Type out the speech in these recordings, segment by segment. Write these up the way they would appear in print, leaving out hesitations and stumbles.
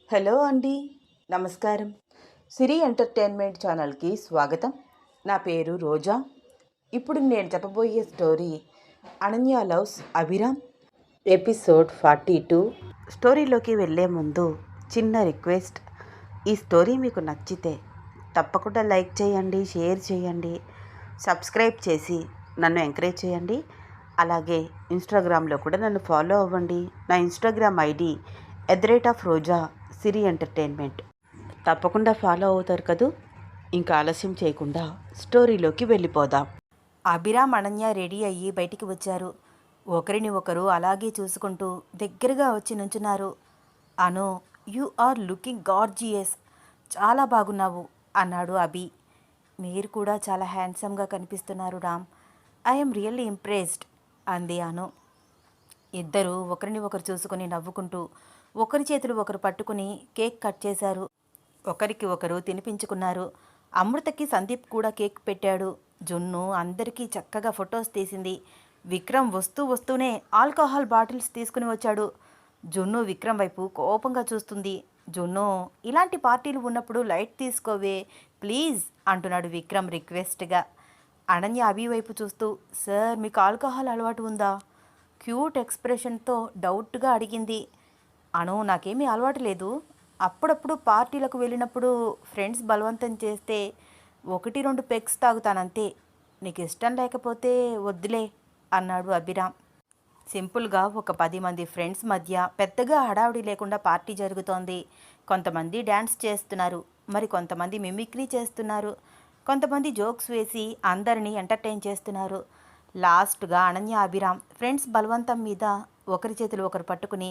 Hello అండి. నమస్కారం. సిరి entertainment ఛానల్కి స్వాగతం. నా పేరు రోజా. ఇప్పుడు నేను చెప్పబోయే story Ananya loves Abhiram, episode 42. స్టోరీలోకి వెళ్ళే ముందు చిన్న రిక్వెస్ట్. ఈ స్టోరీ మీకు నచ్చితే తప్పకుండా లైక్ చేయండి, షేర్ చేయండి, సబ్స్క్రైబ్ చేసి నన్ను ఎంకరేజ్ చేయండి. అలాగే ఇన్స్టాగ్రామ్లో కూడా నన్ను ఫాలో అవ్వండి. నా ఇన్స్టాగ్రామ్ ఐడి @రోజా సిరి ఎంటర్టైన్మెంట్. తప్పకుండా ఫాలో అవుతారు కదూ. ఇంకా ఆలస్యం చేయకుండా స్టోరీలోకి వెళ్ళిపోదాం. అభిరామ్, అనన్య రెడీ అయ్యి బయటికి వచ్చారు. ఒకరిని ఒకరు అలాగే చూసుకుంటూ దగ్గరగా వచ్చి నుంచున్నారు. అను, యు ఆర్ లుకింగ్ గార్జియస్, చాలా బాగున్నావు అన్నాడు అభి. మీరు కూడా చాలా హ్యాండ్సమ్గా కనిపిస్తున్నారు రామ్, ఐఎమ్ రియల్లీ ఇంప్రెస్డ్ అంది అను. ఇద్దరూ ఒకరిని ఒకరు చూసుకుని నవ్వుకుంటూ ఒకరి చేతులు ఒకరు పట్టుకుని కేక్ కట్ చేశారు. ఒకరికి ఒకరు తినిపించుకున్నారు. అమృతకి సందీప్ కూడా కేక్ పెట్టాడు. జున్ను అందరికీ చక్కగా ఫొటోస్ తీసింది. విక్రమ్ వస్తూనే ఆల్కహాల్ బాటిల్స్ తీసుకుని వచ్చాడు. జున్ను విక్రమ్ వైపు కోపంగా చూస్తుంది. జున్ను, ఇలాంటి పార్టీలు ఉన్నప్పుడు లైట్ తీసుకోవే ప్లీజ్ అంటున్నాడు విక్రమ్ రిక్వెస్ట్గా. అనన్య అభి వైపు చూస్తూ, సార్ మీకు ఆల్కహాల్ అలవాటు ఉందా? క్యూట్ ఎక్స్ప్రెషన్తో డౌట్గా అడిగింది. అను, నాకేమీ అలవాటు లేదు. అప్పుడప్పుడు పార్టీలకు వెళ్ళినప్పుడు ఫ్రెండ్స్ బలవంతం చేస్తే 1-2 పెగ్స్ తాగుతానంతే. నీకు ఇష్టం లేకపోతే వద్దులే అన్నాడు అభిరామ్. సింపుల్గా ఒక 10 మంది ఫ్రెండ్స్ మధ్య పెద్దగా హడావుడి లేకుండా పార్టీ జరుగుతోంది. కొంతమంది డ్యాన్స్ చేస్తున్నారు, మరి కొంతమంది మిమిక్రీ చేస్తున్నారు, కొంతమంది జోక్స్ వేసి అందరినీ ఎంటర్టైన్ చేస్తున్నారు. లాస్ట్గా అనన్య, అభిరామ్ ఫ్రెండ్స్ బలవంతం మీద ఒకరి చేతులు ఒకరు పట్టుకుని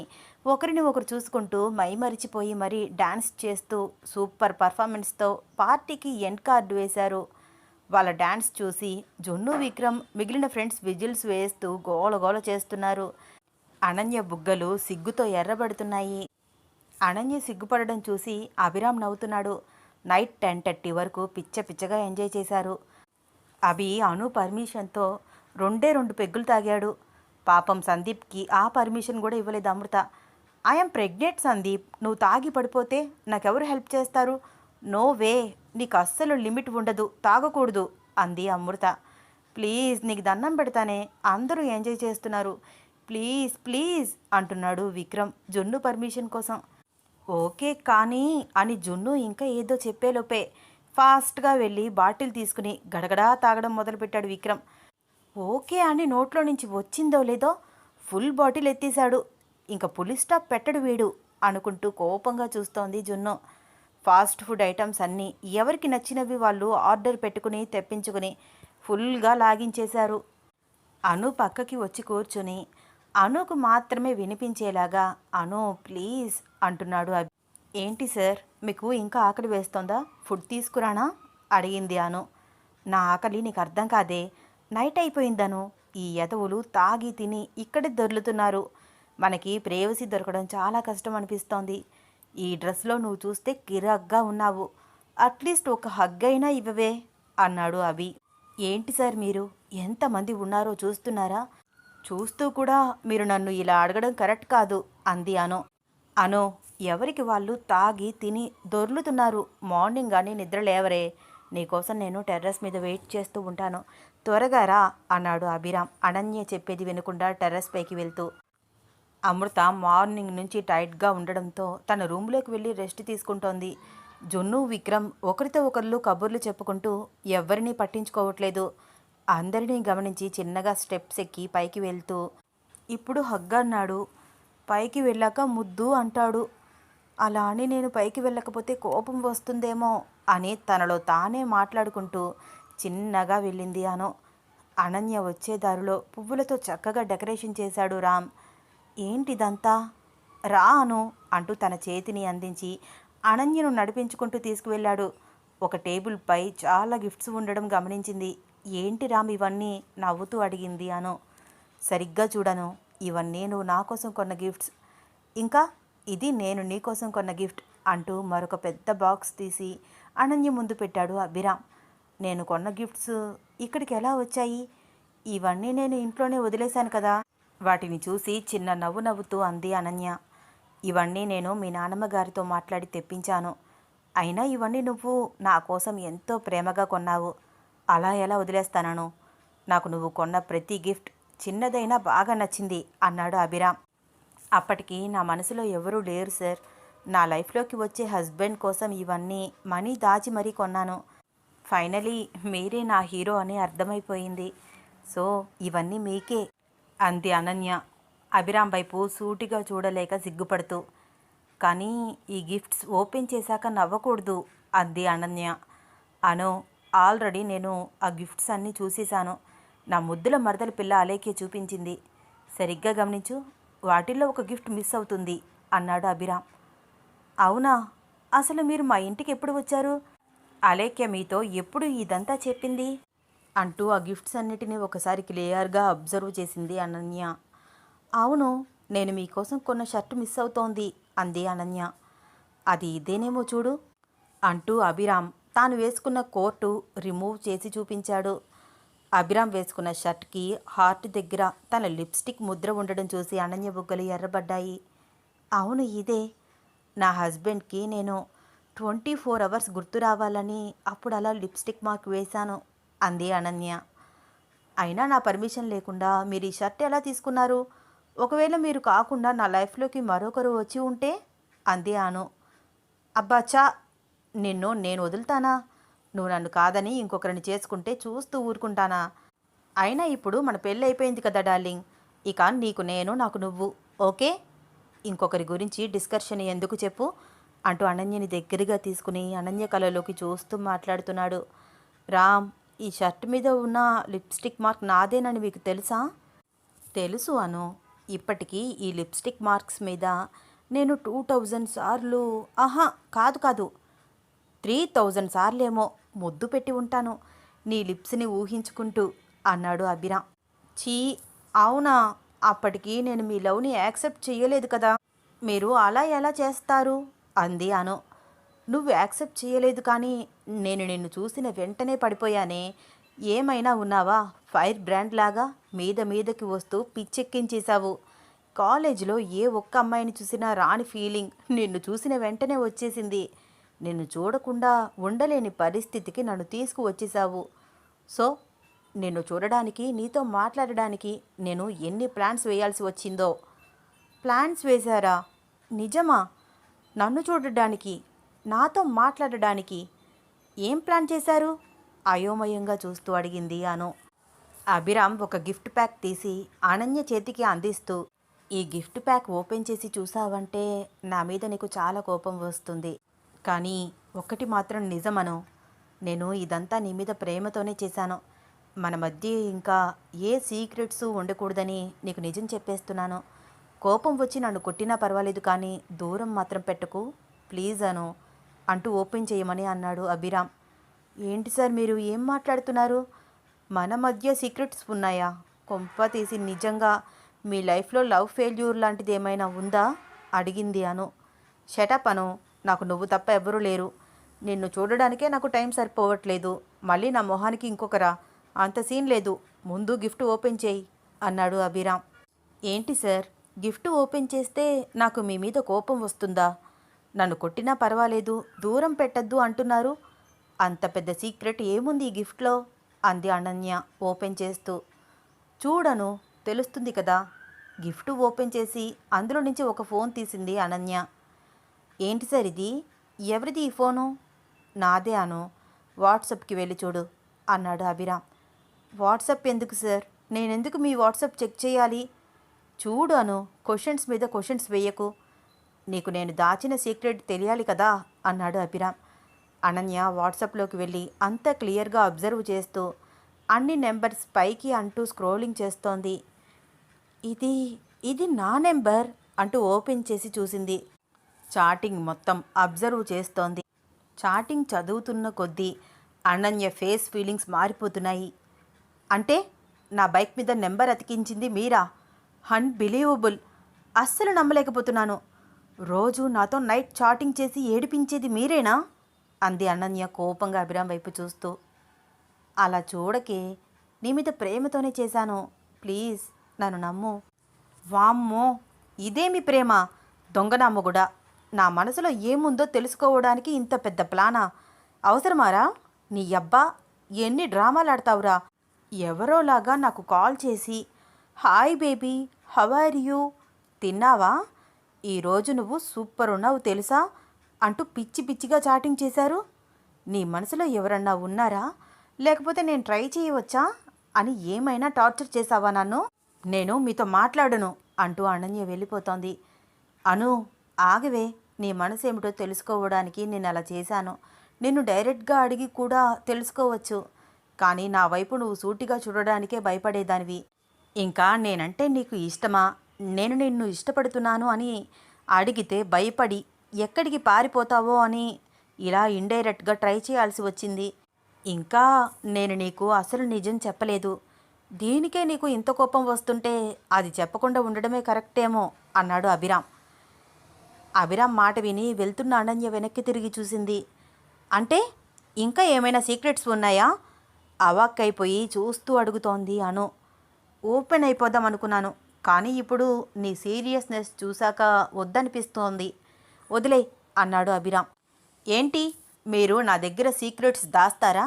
ఒకరిని ఒకరు చూసుకుంటూ మైమరిచిపోయి మరీ డ్యాన్స్ చేస్తూ సూపర్ పర్ఫార్మెన్స్తో పార్టీకి ఎండ్ కార్డు వేశారు. వాళ్ళ డ్యాన్స్ చూసి జున్ను, విక్రమ్ మిగిలిన ఫ్రెండ్స్ విజిల్స్ వేస్తూ గోలగోల చేస్తున్నారు. అనన్య బుగ్గలు సిగ్గుతో ఎర్రబడుతున్నాయి. అనన్య సిగ్గుపడడం చూసి అభిరామ్ నవ్వుతున్నాడు. నైట్ 10:30 వరకు పిచ్చగా ఎంజాయ్ చేశారు. అభి అను పర్మిషన్తో 2 పెగ్గులు తాగాడు. పాపం సందీప్కి ఆ పర్మిషన్ కూడా ఇవ్వలేదు అమృత. ఐఎమ్ ప్రెగ్నెంట్ సందీప్, నువ్వు తాగి పడిపోతే నాకెవరు హెల్ప్ చేస్తారు? నో వే, నీకు అస్సలు లిమిట్ ఉండదు, తాగకూడదు అంది అమృత. ప్లీజ్ నీకు దండం పెడతానే, అందరూ ఎంజాయ్ చేస్తున్నారు, ప్లీజ్ ప్లీజ్ అంటున్నాడు విక్రమ్ జున్ను పర్మిషన్ కోసం. ఓకే కానీ అని జున్ను ఇంకా ఏదో చెప్పేలోపే ఫాస్ట్గా వెళ్ళి బాటిల్ తీసుకుని గడగడా తాగడం మొదలుపెట్టాడు విక్రమ్. ఓకే అని నోట్లో నుంచి వచ్చిందో లేదో ఫుల్ బాటిల్ ఎత్తేశాడు. ఇంకా పులి స్టాప్ పెట్టడు వీడు అనుకుంటూ కోపంగా చూస్తోంది జున్ను. ఫాస్ట్ ఫుడ్ ఐటమ్స్ అన్నీ ఎవరికి నచ్చినవి వాళ్ళు ఆర్డర్ పెట్టుకుని తెప్పించుకుని ఫుల్గా లాగించేశారు. అను పక్కకి వచ్చి కూర్చుని అనుకు మాత్రమే వినిపించేలాగా, అను ప్లీజ్ అంటున్నాడు. ఏంటి సార్, మీకు ఇంకా ఆకలి వేస్తోందా? ఫుడ్ తీసుకురానా అడిగింది అను. నా ఆకలి నీకు అర్థం కాదే, నైట్ అయిపోయిందను. ఈ ఎదవులు తాగి తిని ఇక్కడే దొర్లుతున్నారు. మనకి ప్రేయసి దొరకడం చాలా కష్టం అనిపిస్తోంది. ఈ డ్రెస్లో నువ్వు చూస్తే కిరాక్గా ఉన్నావు, అట్లీస్ట్ ఒక హగ్ అయినా ఇవ్వవే అన్నాడు అభి. ఏంటి సార్ మీరు, ఎంతమంది ఉన్నారో చూస్తున్నారా? చూస్తూ కూడా మీరు నన్ను ఇలా అడగడం కరెక్ట్ కాదు అంది అను. అను, ఎవరికి వాళ్ళు తాగి తిని దొర్లుతున్నారు. మార్నింగ్ కానీ నిద్ర లేవరే. నీకోసం నేను టెర్రస్ మీద వెయిట్ చేస్తూ ఉంటాను, త్వరగా రా అన్నాడు అభిరామ్ అనన్య చెప్పేది వినకుండా టెర్రస్ పైకి వెళ్తూ. అమృత మార్నింగ్ నుంచి టైట్గా ఉండడంతో తన రూమ్లోకి వెళ్ళి రెస్ట్ తీసుకుంటోంది. జున్ను, విక్రమ్ ఒకరితో ఒకరు కబుర్లు చెప్పుకుంటూ ఎవరినీ పట్టించుకోవట్లేదు. అందరినీ గమనించి చిన్నగా స్టెప్స్ ఎక్కి పైకి వెళ్తూ, ఇప్పుడు హగ్ అన్నాడు, పైకి వెళ్ళాక ముద్దు అంటాడు, అలా అని నేను పైకి వెళ్ళకపోతే కోపం వస్తుందేమో అని తనలో తానే మాట్లాడుకుంటూ చిన్నగా వెళ్ళింది అను. అనన్య వచ్చే దారిలో పువ్వులతో చక్కగా డెకరేషన్ చేశాడు రామ్. ఏంటిదంతా? రా అను అంటూ తన చేతిని అందించి అనన్యను నడిపించుకుంటూ తీసుకువెళ్ళాడు. ఒక టేబుల్పై చాలా గిఫ్ట్స్ ఉండడం గమనించింది. ఏంటి రామ్ ఇవన్నీ నవ్వుతూ అడిగింది అను. సరిగ్గా చూడను, ఇవన్నీ నువ్వు నా కోసం కొన్న గిఫ్ట్స్, ఇంకా ఇది నేను నీకోసం కొన్న గిఫ్ట్ అంటూ మరొక పెద్ద బాక్స్ తీసి అనన్య ముందు పెట్టాడు అభిరామ్. నేను కొన్న గిఫ్ట్స్ ఇక్కడికి ఎలా వచ్చాయి? ఇవన్నీ నేను ఇంట్లోనే వదిలేశాను కదా. వాటిని చూసి చిన్న నవ్వు నవ్వుతూ అంది అనన్య. ఇవన్నీ నేను మీ నాన్నమ్మ గారితో మాట్లాడి తెప్పించాను. అయినా ఇవన్నీ నువ్వు నా కోసం ఎంతో ప్రేమగా కొన్నావు. అలా ఎలా వదిలేస్తానను? నాకు నువ్వు కొన్న ప్రతి గిఫ్ట్ చిన్నదైనా బాగా నచ్చింది అన్నాడు అభిరామ్. అప్పటికి నా మనసులో ఎవరూ లేరు సార్. నా లైఫ్లోకి వచ్చే హస్బెండ్ కోసం ఇవన్నీ మనీ దాచి మరీ కొన్నాను. ఫైనలీ మీరే నా హీరో అని అర్థమైపోయింది. సో ఇవన్నీ మీకే అంది అనన్య అభిరామ్ వైపు సూటిగా చూడలేక సిగ్గుపడుతూ. కానీ ఈ గిఫ్ట్స్ ఓపెన్ చేశాక నవ్వకూడదు అంది అనన్య. అను, ఆల్రెడీ నేను ఆ గిఫ్ట్స్ అన్నీ చూసేశాను. నా ముద్దుల మరదల పిల్ల అలేఖ్య చూపించింది. సరిగ్గా గమనించు, వాటిల్లో ఒక గిఫ్ట్ మిస్ అవుతుంది అన్నాడు అభిరామ్. అవునా? అసలు మీరు మా ఇంటికి ఎప్పుడు వచ్చారు? అలేఖ్య మీతో ఎప్పుడు ఇదంతా చెప్పింది అంటూ ఆ గిఫ్ట్స్ అన్నిటినీ ఒకసారి క్లియర్గా అబ్జర్వ్ చేసింది అనన్య. అవును, నేను మీకోసం కొన్న షర్టు మిస్ అవుతోంది అంది అనన్య. అది ఇదేనేమో చూడు అంటూ అభిరామ్ తాను వేసుకున్న కోటు రిమూవ్ చేసి చూపించాడు. అభిరామ్ వేసుకున్న షర్ట్కి హార్ట్ దగ్గర తన లిప్స్టిక్ ముద్ర ఉండడం చూసి అనన్య బుగ్గలు ఎర్రబడ్డాయి. అవును, ఇదే. నా హస్బెండ్కి నేను 24 అవర్స్ గుర్తు రావాలని అప్పుడు అలా లిప్స్టిక్ మార్క్ వేశాను అంది అనన్య. అయినా నా పర్మిషన్ లేకుండా మీరు ఈ షర్ట్ ఎలా తీసుకున్నారు? ఒకవేళ మీరు కాకుండా నా లైఫ్లోకి మరొకరు వచ్చి ఉంటే అంది అను. అబ్బాచా, నేను వదులుతానా? నువ్వు నన్ను కాదని ఇంకొకరిని చేసుకుంటే చూస్తూ ఊరుకుంటానా? అయినా ఇప్పుడు మన పెళ్ళి అయిపోయింది కదా డార్లింగ్. ఇక నీకు నేను, నాకు నువ్వు, ఓకే? ఇంకొకరి గురించి డిస్కషన్ ఎందుకు చెప్పు అంటూ అనన్యని దగ్గరగా తీసుకుని అనన్య కళలోకి చూస్తూ మాట్లాడుతున్నాడు. రామ్, ఈ షర్ట్ మీద ఉన్న లిప్స్టిక్ మార్క్ నాదేనని మీకు తెలుసా? తెలుసు అను. ఇప్పటికీ ఈ లిప్స్టిక్ మార్క్స్ మీద నేను 2000 సార్లు, కాదు 3000 సార్లేమో ముద్దు పెట్టి ఉంటాను నీ లిప్స్ని ఊహించుకుంటూ అన్నాడు అభిరామ్. చీ, అవునా? అప్పటికి నేను మీ లవ్ని యాక్సెప్ట్ చేయలేదు కదా. మీరు అలా ఎలా చేస్తారు అంది అను. నువ్వు యాక్సెప్ట్ చేయలేదు, కానీ నేను నిన్ను చూసిన వెంటనే పడిపోయానే. ఏమైనా ఉన్నావా? ఫైర్ బ్రాండ్ లాగా మీదకి వస్తూ పిచ్చెక్కించేశావు. కాలేజీలో ఏ ఒక్క అమ్మాయిని చూసినా రాని ఫీలింగ్ నిన్ను చూసిన వెంటనే వచ్చేసింది. నిన్ను చూడకుండా ఉండలేని పరిస్థితికి నన్ను తీసుకువచ్చేశావు. సో నిన్ను చూడడానికి, నీతో మాట్లాడడానికి నేను ఎన్ని ప్లాన్స్ వేయాల్సి వచ్చిందో. ప్లాన్స్ వేశారా? నిజమా? నన్ను చూడడానికి, నాతో మాట్లాడడానికి ఏం ప్లాన్ చేశారు? అయోమయంగా చూస్తూ అడిగింది అను. అభిరామ్ ఒక గిఫ్ట్ ప్యాక్ తీసి అనన్య చేతికి అందిస్తూ, ఈ గిఫ్ట్ ప్యాక్ ఓపెన్ చేసి చూసావంటే నా మీద నీకు చాలా కోపం వస్తుంది. కానీ ఒక్కటి మాత్రం నిజమను, నేను ఇదంతా నీ మీద ప్రేమతోనే చేశాను. మన మధ్య ఇంకా ఏ సీక్రెట్స్ ఉండకూడదని నీకు నిజం చెప్పేస్తున్నాను. కోపం వచ్చి నన్ను కొట్టినా పర్వాలేదు, కానీ దూరం మాత్రం పెట్టకు ప్లీజ్ అను అంటూ ఓపెన్ చేయమని అన్నాడు అభిరామ్. ఏంటి సార్ మీరు ఏం మాట్లాడుతున్నారు? మన మధ్య సీక్రెట్స్ ఉన్నాయా? కొంప తీసి నిజంగా మీ లైఫ్లో లవ్ ఫెయిల్యూర్ లాంటిది ఏమైనా ఉందా అడిగింది అను. షటప్ అను, నాకు నువ్వు తప్ప ఎవరూ లేరు. నిన్ను చూడడానికే నాకు టైం సరిపోవట్లేదు. మళ్ళీ నా మొహానికి ఇంకొకరా? అంత సీన్ లేదు. ముందు గిఫ్ట్ ఓపెన్ చేయి అన్నాడు అభిరామ్. ఏంటి సార్, గిఫ్ట్ ఓపెన్ చేస్తే నాకు మీ మీద కోపం వస్తుందా? నన్ను కొట్టినా పర్వాలేదు, దూరం పెట్టద్దు అంటున్నారు. అంత పెద్ద సీక్రెట్ ఏముంది ఈ గిఫ్ట్లో అంది అనన్య ఓపెన్ చేస్తూ. చూడను, తెలుస్తుంది కదా. గిఫ్ట్ ఓపెన్ చేసి అందులో నుంచి ఒక ఫోన్ తీసింది అనన్య. ఏంటి సార్ ఇది? ఎవరిది ఈ ఫోను? నాదే అను. వాట్సాప్కి వెళ్ళి చూడు అన్నాడు అభిరామ్. వాట్సాప్ ఎందుకు సార్? నేనెందుకు మీ వాట్సాప్ చెక్ చేయాలి? చూడు అను, క్వశ్చన్స్ మీద క్వశ్చన్స్ వేయకు. నీకు నేను దాచిన సీక్రెట్ తెలియాలి కదా అన్నాడు అభిరామ్. అనన్య వాట్సాప్లోకి వెళ్ళి అంతా క్లియర్గా అబ్జర్వ్ చేస్తూ అన్ని నెంబర్స్ పైకి అంటూ స్క్రోలింగ్ చేస్తోంది. ఇది ఇది నా నెంబర్ అంటూ ఓపెన్ చేసి చూసింది. చాటింగ్ మొత్తం అబ్జర్వ్ చేస్తోంది. చాటింగ్ చదువుతున్న కొద్దీ అనన్య ఫేస్ ఫీలింగ్స్ మారిపోతున్నాయి. అంటే నా బైక్ మీద నెంబర్ అతికించింది మీరా? అన్బిలీవబుల్, అస్సలు నమ్మలేకపోతున్నాను. రోజు నాతో నైట్ చాటింగ్ చేసి ఏడిపించేది మీరేనా అంది అనన్య కోపంగా అభిరామ్ వైపు చూస్తూ. అలా చూడకే, నీ మీద ప్రేమతోనే చేశాను. ప్లీజ్ నన్ను నమ్ము. వామ్మో, ఇదేమి ప్రేమ? దొంగనామ్మగుడా, నా మనసులో ఏముందో తెలుసుకోవడానికి ఇంత పెద్ద ప్లానా? అవసరమారా? నీ అబ్బా ఎన్ని డ్రామాలు ఆడతావురా? ఎవరోలాగా నాకు కాల్ చేసి hi baby, how are you, తిన్నావా, ఈరోజు నువ్వు సూపర్ ఉన్నావు తెలుసా అంటూ పిచ్చి పిచ్చిగా చాటింగ్ చేశారు. నీ మనసులో ఎవరన్నా ఉన్నారా? లేకపోతే నేను ట్రై చేయవచ్చా అని ఏమైనా టార్చర్ చేశావా నన్ను? నేను మీతో మాట్లాడను అంటూ అనన్య వెళ్ళిపోతోంది. అను, ఆగవే, నీ మనసు ఏమిటో తెలుసుకోవడానికి నేను అలా చేశాను. నిన్ను డైరెక్ట్గా అడిగి కూడా తెలుసుకోవచ్చు, కానీ నా వైపు నువ్వు సూటిగా చూడడానికే భయపడేదానివి. ఇంకా నేనంటే నీకు ఇష్టమా, నేను నిన్ను ఇష్టపడుతున్నాను అని అడిగితే భయపడి ఎక్కడికి పారిపోతావో అని ఇలా ఇండైరెక్ట్గా ట్రై చేయాల్సి వచ్చింది. ఇంకా నేను నీకు అసలు నిజం చెప్పలేదు. దీనికే నీకు ఇంత కోపం వస్తుంటే అది చెప్పకుండా ఉండడమే కరెక్టేమో అన్నాడు అభిరామ్. అభిరామ్ మాట విని వెళ్తున్న అనన్య వెనక్కి తిరిగి చూసింది. అంటే ఇంకా ఏమైనా సీక్రెట్స్ ఉన్నాయా? అవాక్కైపోయి చూస్తూ అడుగుతోంది అను. ఓపెన్ అయిపోదాం అనుకున్నాను, కానీ ఇప్పుడు నీ సీరియస్నెస్ చూశాక వద్దనిపిస్తోంది. వదిలే అన్నాడు అభిరామ్. ఏంటి, మీరు నా దగ్గర సీక్రెట్స్ దాస్తారా?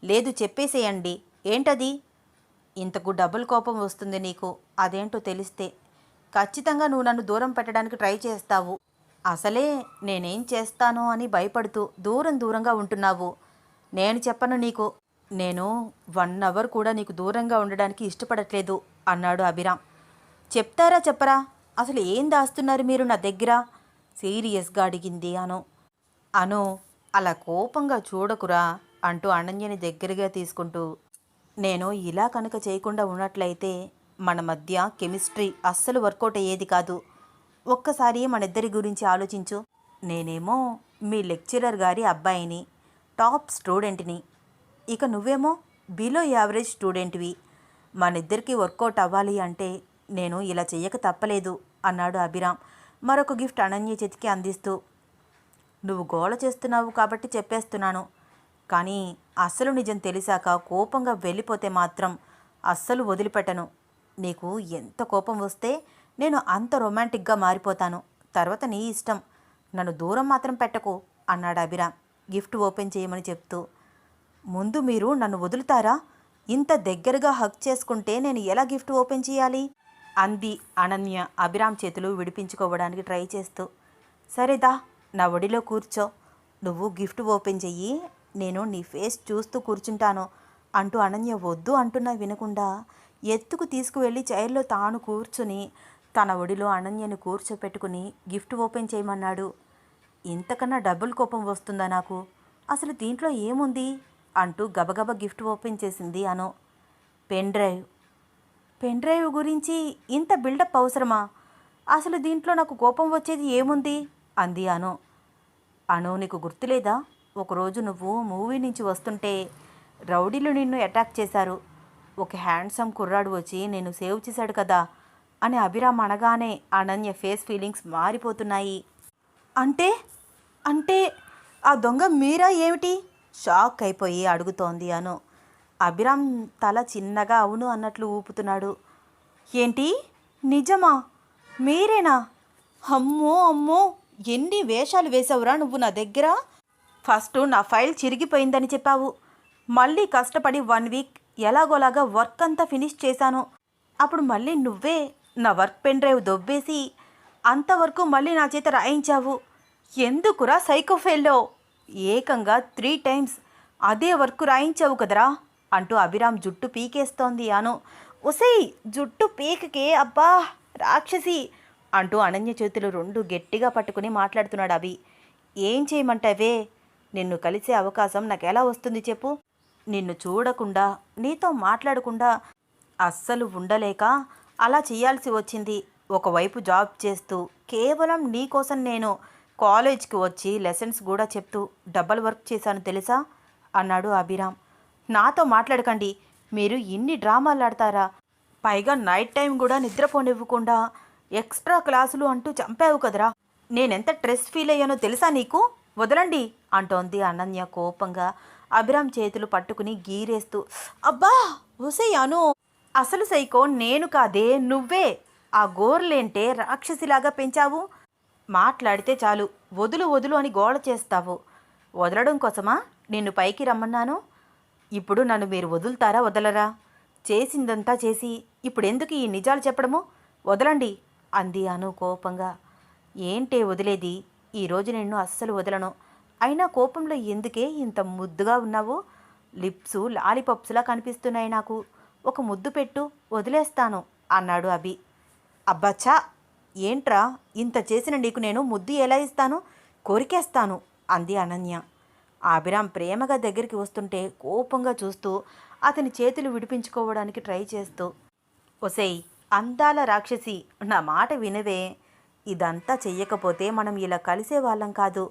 లేదు, చెప్పేసేయండి. ఏంటది? ఇంతకు డబుల్ కోపం వస్తుంది నీకు, అదేంటో తెలిస్తే. ఖచ్చితంగా నువ్వు నన్ను దూరం పెట్టడానికి ట్రై చేస్తావు. అసలే నేనేం చేస్తానో అని భయపడుతూ దూరంగా ఉంటున్నావు. నేను చెప్పను నీకు, నేను 1 అవర్ కూడా నీకు దూరంగా ఉండడానికి ఇష్టపడట్లేదు అన్నాడు అభిరామ్. చెప్తారా చెప్పరా? అసలు ఏం దాస్తున్నారు మీరు నా దగ్గర? సీరియస్గా అడిగింది అను. అను, అలా కోపంగా చూడకురా అంటూ అనన్యని దగ్గరగా తీసుకుంటూ, నేను ఇలా కనుక చేయకుండా ఉన్నట్లయితే మన మధ్య కెమిస్ట్రీ అస్సలు వర్కౌట్ అయ్యేది కాదు. ఒక్కసారి మన ఇద్దరి గురించి ఆలోచించు. నేనేమో మీ లెక్చరర్ గారి అబ్బాయిని, టాప్ స్టూడెంట్ని. ఇక నువ్వేమో బిలో యావరేజ్ స్టూడెంట్వి. మన ఇద్దరికి వర్కౌట్ అవ్వాలి అంటే నేను ఇలా చెయ్యక తప్పలేదు అన్నాడు అభిరామ్ మరొక గిఫ్ట్ అనన్య చేతికి అందిస్తూ. నువ్వు గోల చేస్తున్నావు కాబట్టి చెప్పేస్తున్నాను, కానీ అస్సలు నిజం తెలిసాక కోపంగా వెళ్ళిపోతే మాత్రం అస్సలు వదిలిపెట్టను. నీకు ఎంత కోపం వస్తే నేను అంత రొమాంటిక్గా మారిపోతాను. తర్వాత నీ ఇష్టం, నన్ను దూరం మాత్రం పెట్టకు అన్నాడు అభిరామ్ గిఫ్ట్ ఓపెన్ చేయమని చెప్తూ. ముందు మీరు నన్ను వదులుతారా? ఇంత దగ్గరగా హగ్ చేసుకుంటే నేను ఎలా గిఫ్ట్ ఓపెన్ చేయాలి అంది అనన్య అభిరామ్ చేతులు విడిపించుకోవడానికి ట్రై చేస్తూ. సరేదా, నా ఒడిలో కూర్చో, నువ్వు గిఫ్ట్ ఓపెన్ చెయ్యి, నేను నీ ఫేస్ చూస్తూ కూర్చుంటాను అంటూ అనన్య వద్దు అంటున్నా వినకుండా ఎత్తుకు తీసుకువెళ్ళి చైర్లో తాను కూర్చుని తన ఒడిలో అనన్యను కూర్చోపెట్టుకుని గిఫ్ట్ ఓపెన్ చేయమన్నాడు. ఇంతకన్నా డబుల్ కోపం వస్తుందా నాకు? అసలు దీంట్లో ఏముంది అంటూ గబగబ గిఫ్ట్ ఓపెన్ చేసింది అను. పెన్ డ్రైవ్ గురించి ఇంత బిల్డప్ అవసరమా? అసలు దీంట్లో నాకు కోపం వచ్చేది ఏముంది అంది అను. నీకు గుర్తులేదా, ఒకరోజు నువ్వు మూవీ నుంచి వస్తుంటే రౌడీలు నిన్ను అటాక్ చేశారు. ఒక హ్యాండ్సమ్ కుర్రాడు వచ్చి నేను సేవ్ చేశాడు కదా అని అభిరామ్ అనగానే అనన్య ఫేస్ ఫీలింగ్స్ మారిపోతున్నాయి. అంటే ఆ దొంగ మీరా ఏమిటి? షాక్ అయిపోయి అడుగుతోంది అను. అభిరామ్ తల చిన్నగా అవును అన్నట్లు ఊపుతున్నాడు. ఏంటి, నిజమా? మీరేనా? అమ్మో, ఎన్ని వేషాలు వేసావురా నువ్వు నా దగ్గర? ఫస్ట్ నా ఫైల్ చిరిగిపోయిందని చెప్పావు, మళ్ళీ కష్టపడి 1 వీక్ ఎలాగోలాగా వర్క్ అంతా ఫినిష్ చేశాను. అప్పుడు మళ్ళీ నువ్వే నా వర్క్ పెన్ డ్రైవ్ దొబ్బేసి అంతవరకు మళ్ళీ నా చేత రాయించావు. ఎందుకురా సైకో ఫెల్లో? ఏకంగా 3 టైమ్స్ అదే వర్క్ రాయించావు కదరా అంటూ అభిరామ్ జుట్టు పీకేస్తోంది అను. ఒసేయ్, జుట్టు పీకకే, అబ్బా రాక్షసి అంటూ అనన్య చేతులు 2 గట్టిగా పట్టుకుని మాట్లాడుతున్నాడు అభి. ఏం చేయమంటావే? నిన్ను కలిసే అవకాశం నాకు ఎలా వస్తుంది చెప్పు? నిన్ను చూడకుండా, నీతో మాట్లాడకుండా అస్సలు ఉండలేక అలా చేయాల్సి వచ్చింది. ఒకవైపు జాబ్ చేస్తూ కేవలం నీకోసం నేను కాలేజ్కి వచ్చి లెసన్స్ కూడా చెప్తూ డబల్ వర్క్ చేశాను తెలుసా అన్నాడు అభిరామ్. నాతో మాట్లాడకండి, మీరు ఇన్ని డ్రామాలు ఆడతారా? పైగా నైట్ టైం కూడా నిద్రపోనివ్వకుండా ఎక్స్ట్రా క్లాసులు అంటూ చంపావు కదరా. నేనెంత స్ట్రెస్ ఫీల్ అయ్యానో తెలుసా నీకు? వదలండి అంటోంది అనన్య కోపంగా అభిరామ్ చేతులు పట్టుకుని గీరేస్తూ. అబ్బా ఒసేయ్, అసలు సైకో నేను కాదే, నువ్వే. ఆ గోర్లేంటే రాక్షసిలాగా పెంచావు. మాట్లాడితే చాలు వదులు వదులు అని గోల చేస్తావు. వదలడం కోసమా నిన్ను పైకి రమ్మన్నాను? ఇప్పుడు నన్ను మీరు వదులుతారా వదలరా? చేసిందంతా చేసి ఇప్పుడెందుకు ఈ నిజాలు చెప్పడము? వదలండి అంది అను కోపంగా. ఏంటే వదిలేది? ఈరోజు నిన్ను అస్సలు వదలను. అయినా కోపంలో ఎందుకే ఇంత ముద్దుగా ఉన్నావు? లిప్సు లాలీపప్స్లా కనిపిస్తున్నాయి నాకు. ఒక ముద్దు పెట్టు, వదిలేస్తాను అన్నాడు అభి. అబ్బచ్చా, ఏంట్రా ఇంత చేసిన నీకు నేను ముద్దు ఎలా ఇస్తాను? కొరికేస్తాను అంది అనన్య. అభిరామ్ ప్రేమగా దగ్గరికి వస్తుంటే కోపంగా చూస్తూ అతని చేతులు విడిపించుకోవడానికి ట్రై చేస్తూ, ఒసేయ్ అందాల రాక్షసి, నా మాట వినవే. ఇదంతా చెయ్యకపోతే మనం ఇలా కలిసేవాళ్ళం కాదు.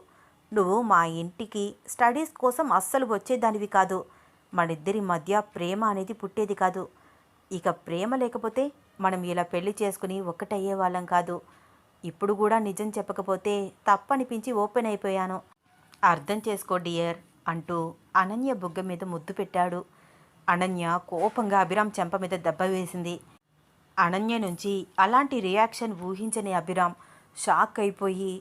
నువ్వు మా ఇంటికి స్టడీస్ కోసం అస్సలు వచ్చేదానివి కాదు. మనిద్దరి మధ్య ప్రేమ అనేది పుట్టేది కాదు. ఇక ప్రేమ లేకపోతే మనం ఇలా పెళ్లి చేసుకుని ఒక్కటయ్యే వాళ్ళం కాదు. ఇప్పుడు కూడా నిజం చెప్పకపోతే తప్పనిపించి ఓపెన్ అయిపోయాను. అర్థం చేసుకో డియర్ అంటూ అనన్య బుగ్గ మీద ముద్దు పెట్టాడు. అనన్య కోపంగా అభిరామ్ చెంప మీద దెబ్బ వేసింది. అనన్య నుంచి అలాంటి రియాక్షన్ ఊహించని అభిరామ్ షాక్ అయిపోయి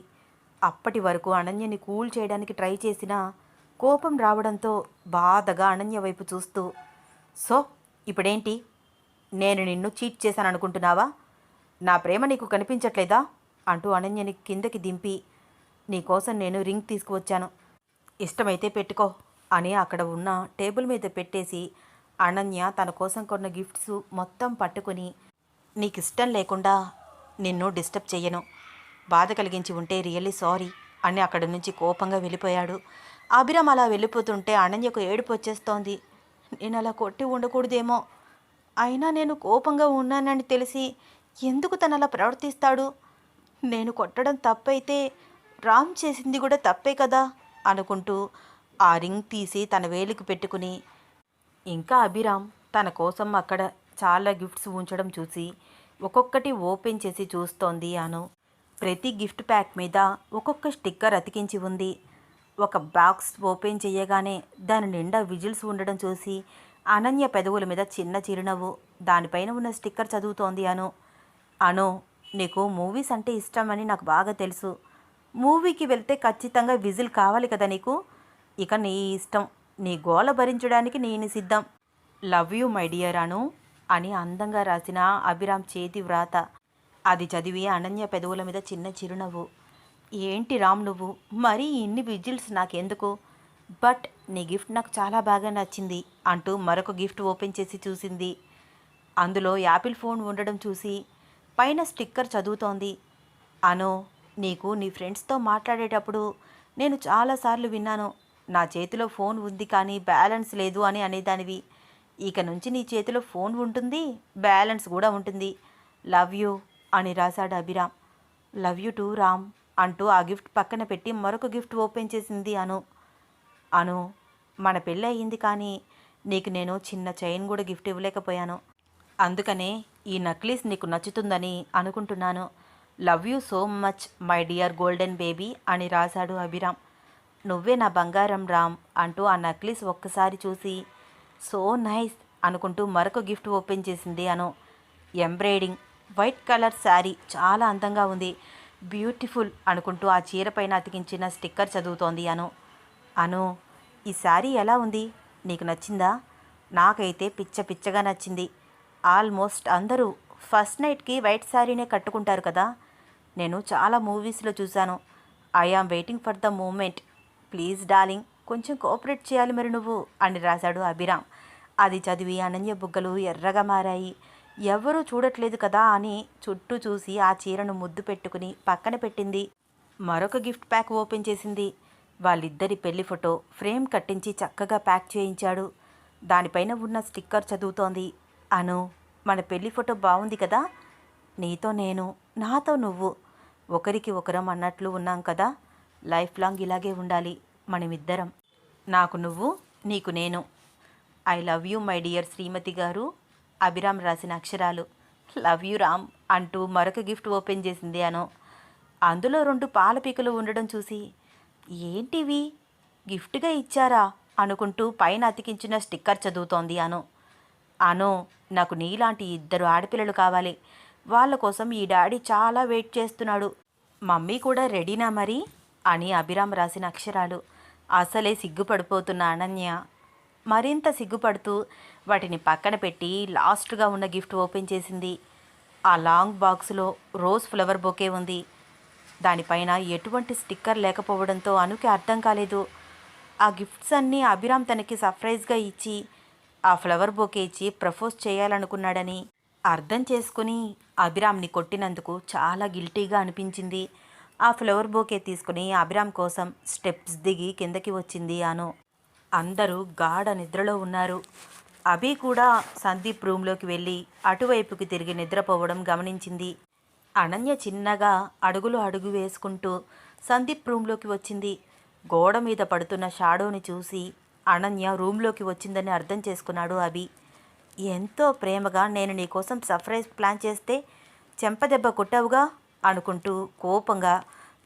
అప్పటి వరకు అనన్యని కూల్ చేయడానికి ట్రై చేసినా కోపం రావడంతో బాధగా అనన్య వైపు చూస్తూ, సో ఇప్పుడేంటి? నేను నిన్ను చీట్ చేశాను అనుకుంటున్నావా? నా ప్రేమ నీకు కనిపించట్లేదా అంటూ అనన్యని కిందకి దింపి, నీకోసం నేను రింగ్ తీసుకువచ్చాను, ఇష్టమైతే పెట్టుకో అని అక్కడ ఉన్న టేబుల్ మీద పెట్టేసి అనన్య తన కోసం కొన్న గిఫ్ట్స్ మొత్తం పట్టుకుని, నీకు ఇష్టం లేకుండా నిన్ను డిస్టర్బ్ చెయ్యను, బాధ కలిగించి ఉంటే రియల్లీ సారీ అని అక్కడి నుంచి కోపంగా వెళ్ళిపోయాడు. అభిరామ్ అలా వెళ్ళిపోతుంటే అనన్యకు ఏడుపు వచ్చేస్తోంది. నేను అలా కొట్టి ఉండకూడదేమో, అయినా నేను కోపంగా ఉన్నానని తెలిసి ఎందుకు తను అలా ప్రవర్తిస్తాడు? నేను కొట్టడం తప్పైతే రామ్ చేసింది కూడా తప్పే కదా అనుకుంటూ ఆ రింగ్ తీసి తన వేలికి పెట్టుకుని, ఇంకా అభిరామ్ తన కోసం అక్కడ చాలా గిఫ్ట్స్ ఉంచడం చూసి ఒక్కొక్కటి ఓపెన్ చేసి చూస్తోంది అను. ప్రతి గిఫ్ట్ ప్యాక్ మీద ఒక్కొక్క స్టిక్కర్ అతికించి ఉంది. ఒక బాక్స్ ఓపెన్ చేయగానే దాని నిండా విజిల్స్ ఉండడం చూసి అనన్య పెదవుల మీద చిన్న చిరునవ్వు. దానిపైన ఉన్న స్టిక్కర్ చదువుతోంది అను. అను, నీకు మూవీస్ అంటే ఇష్టమని నాకు బాగా తెలుసు. మూవీకి వెళ్తే ఖచ్చితంగా విజిల్ కావాలి కదా నీకు. ఇక నీ ఇష్టం, నీ గోల భరించడానికి నేను సిద్ధం. లవ్ యూ మై డియర్ అను అని అందంగా రాసిన అభిరామ్ చేతి వ్రాత. అది చదివి అనన్య పెదవుల మీద చిన్న చిరునవ్వు. ఏంటి రామ్ నువ్వు, మరీ ఇన్ని విజిల్స్ నాకెందుకు? బట్ నీ గిఫ్ట్ నాకు చాలా బాగా నచ్చింది అంటూ మరొక గిఫ్ట్ ఓపెన్ చేసి చూసింది. అందులో యాపిల్ ఫోన్ ఉండడం చూసి పైన స్టిక్కర్ చదువుతోంది. అను, నీకు నీ ఫ్రెండ్స్తో మాట్లాడేటప్పుడు నేను చాలాసార్లు విన్నాను, నా చేతిలో ఫోన్ ఉంది కానీ బ్యాలెన్స్ లేదు అని అనేదానివి. ఇక నుంచి నీ చేతిలో ఫోన్ ఉంటుంది, బ్యాలెన్స్ కూడా ఉంటుంది. లవ్ యూ అని రాశాడు Abhiram. Love you two Ram అంటూ ఆ గిఫ్ట్ పక్కన పెట్టి మరొక గిఫ్ట్ ఓపెన్ చేసింది అను. అను, మన పెళ్ళి అయ్యింది కానీ నీకు నేను చిన్న చైన్ కూడా గిఫ్ట్ ఇవ్వలేకపోయాను. అందుకనే ఈ నక్లీస్ నీకు నచ్చుతుందని అనుకుంటున్నాను. Love you so much my dear golden baby అని రాశాడు అభిరామ్. నువ్వే నా బంగారం రామ్ అంటూ ఆ నక్లీస్ ఒక్కసారి చూసి సో నైస్ అనుకుంటూ మరొక గిఫ్ట్ ఓపెన్ చేసింది అను. ఎంబ్రాయిడింగ్ వైట్ కలర్ శారీ చాలా అందంగా ఉంది, బ్యూటిఫుల్ అనుకుంటూ ఆ చీర పైన అతికించిన స్టిక్కర్ చదువుతోంది అను. అను, ఈ శారీ ఎలా ఉంది, నీకు నచ్చిందా? నాకైతే పిచ్చ పిచ్చగా నచ్చింది. ఆల్మోస్ట్ అందరూ ఫస్ట్ నైట్కి వైట్ శారీనే కట్టుకుంటారు కదా. నేను చాలా మూవీస్లో చూశాను. I am waiting for the moment. Please darling, కొంచెం కోఆపరేట్ చేయాలి మరి నువ్వు అని రాశాడు అభిరామ్. అది చదివి అనన్య బుగ్గలు ఎర్రగా మారాయి. ఎవ్వరూ చూడట్లేదు కదా అని చుట్టూ చూసి ఆ చీరను ముద్దు పెట్టుకుని పక్కన పెట్టింది. మరొక గిఫ్ట్ ప్యాక్ ఓపెన్ చేసింది. వాళ్ళిద్దరి పెళ్లి ఫోటో ఫ్రేమ్ కట్టించి చక్కగా ప్యాక్ చేయించాడు. దానిపైన ఉన్న స్టిక్కర్ చదువుతోంది. అను, మన పెళ్లి ఫోటో బాగుంది కదా. నీతో నేను, నాతో నువ్వు, ఒకరికి ఒకరం అన్నట్లు ఉన్నాం కదా. లైఫ్ లాంగ్ ఇలాగే ఉండాలి మనమిద్దరం. నాకు నువ్వు, నీకు నేను. I love you my dear శ్రీమతి గారు. అభిరామ్ రాసిన అక్షరాలు. లవ్ యూ రామ్ అంటూ మరొక గిఫ్ట్ ఓపెన్ చేసింది అను. అందులో 2 పాల పీకలు ఉండడం చూసి ఏంటివి, గిఫ్ట్గా ఇచ్చారా అనుకుంటూ పైన అతికించిన స్టిక్కర్ చదువుతోంది అను. అను, నాకు నీలాంటి 2 ఆడపిల్లలు కావాలి. వాళ్ళ కోసం ఈ డాడీ చాలా వెయిట్ చేస్తున్నాడు. మమ్మీ కూడా రెడీనా మరి అని అభిరామ్ రాసిన అక్షరాలు. అసలే సిగ్గుపడిపోతున్న అనన్య మరింత సిగ్గుపడుతూ వాటిని పక్కన పెట్టి లాస్ట్గా ఉన్న గిఫ్ట్ ఓపెన్ చేసింది. ఆ లాంగ్ బాక్స్లో రోజ్ ఫ్లవర్ బొకే ఉంది. దానిపైన ఎటువంటి స్టిక్కర్ లేకపోవడంతో అనుకి అర్థం కాలేదు. ఆ గిఫ్ట్స్ అన్నీ అభిరామ్ తనకి సర్ప్రైజ్గా ఇచ్చి ఆ ఫ్లవర్ బొకే ఇచ్చి ప్రపోజ్ చేయాలనుకున్నాడని అర్థం చేసుకుని అభిరామ్ని కొట్టినందుకు చాలా గిల్టీగా అనిపించింది. ఆ ఫ్లవర్ బొకే తీసుకుని అభిరామ్ కోసం స్టెప్స్ దిగి కిందకి వచ్చింది అను. అందరూ గాఢ నిద్రలో ఉన్నారు. అభి కూడా సందీప్ రూమ్లోకి వెళ్ళి అటువైపుకి తిరిగి నిద్రపోవడం గమనించింది. అనన్య చిన్నగా అడుగు వేసుకుంటూ సందీప్ రూమ్లోకి వచ్చింది. గోడ మీద పడుతున్న షాడోని చూసి అనన్య రూమ్లోకి వచ్చిందని అర్థం చేసుకున్నాడు అభి. ఎంతో ప్రేమగా నేను నీకోసం సర్ప్రైజ్ ప్లాన్ చేస్తే చెంపదెబ్బ కొట్టావుగా అనుకుంటూ కోపంగా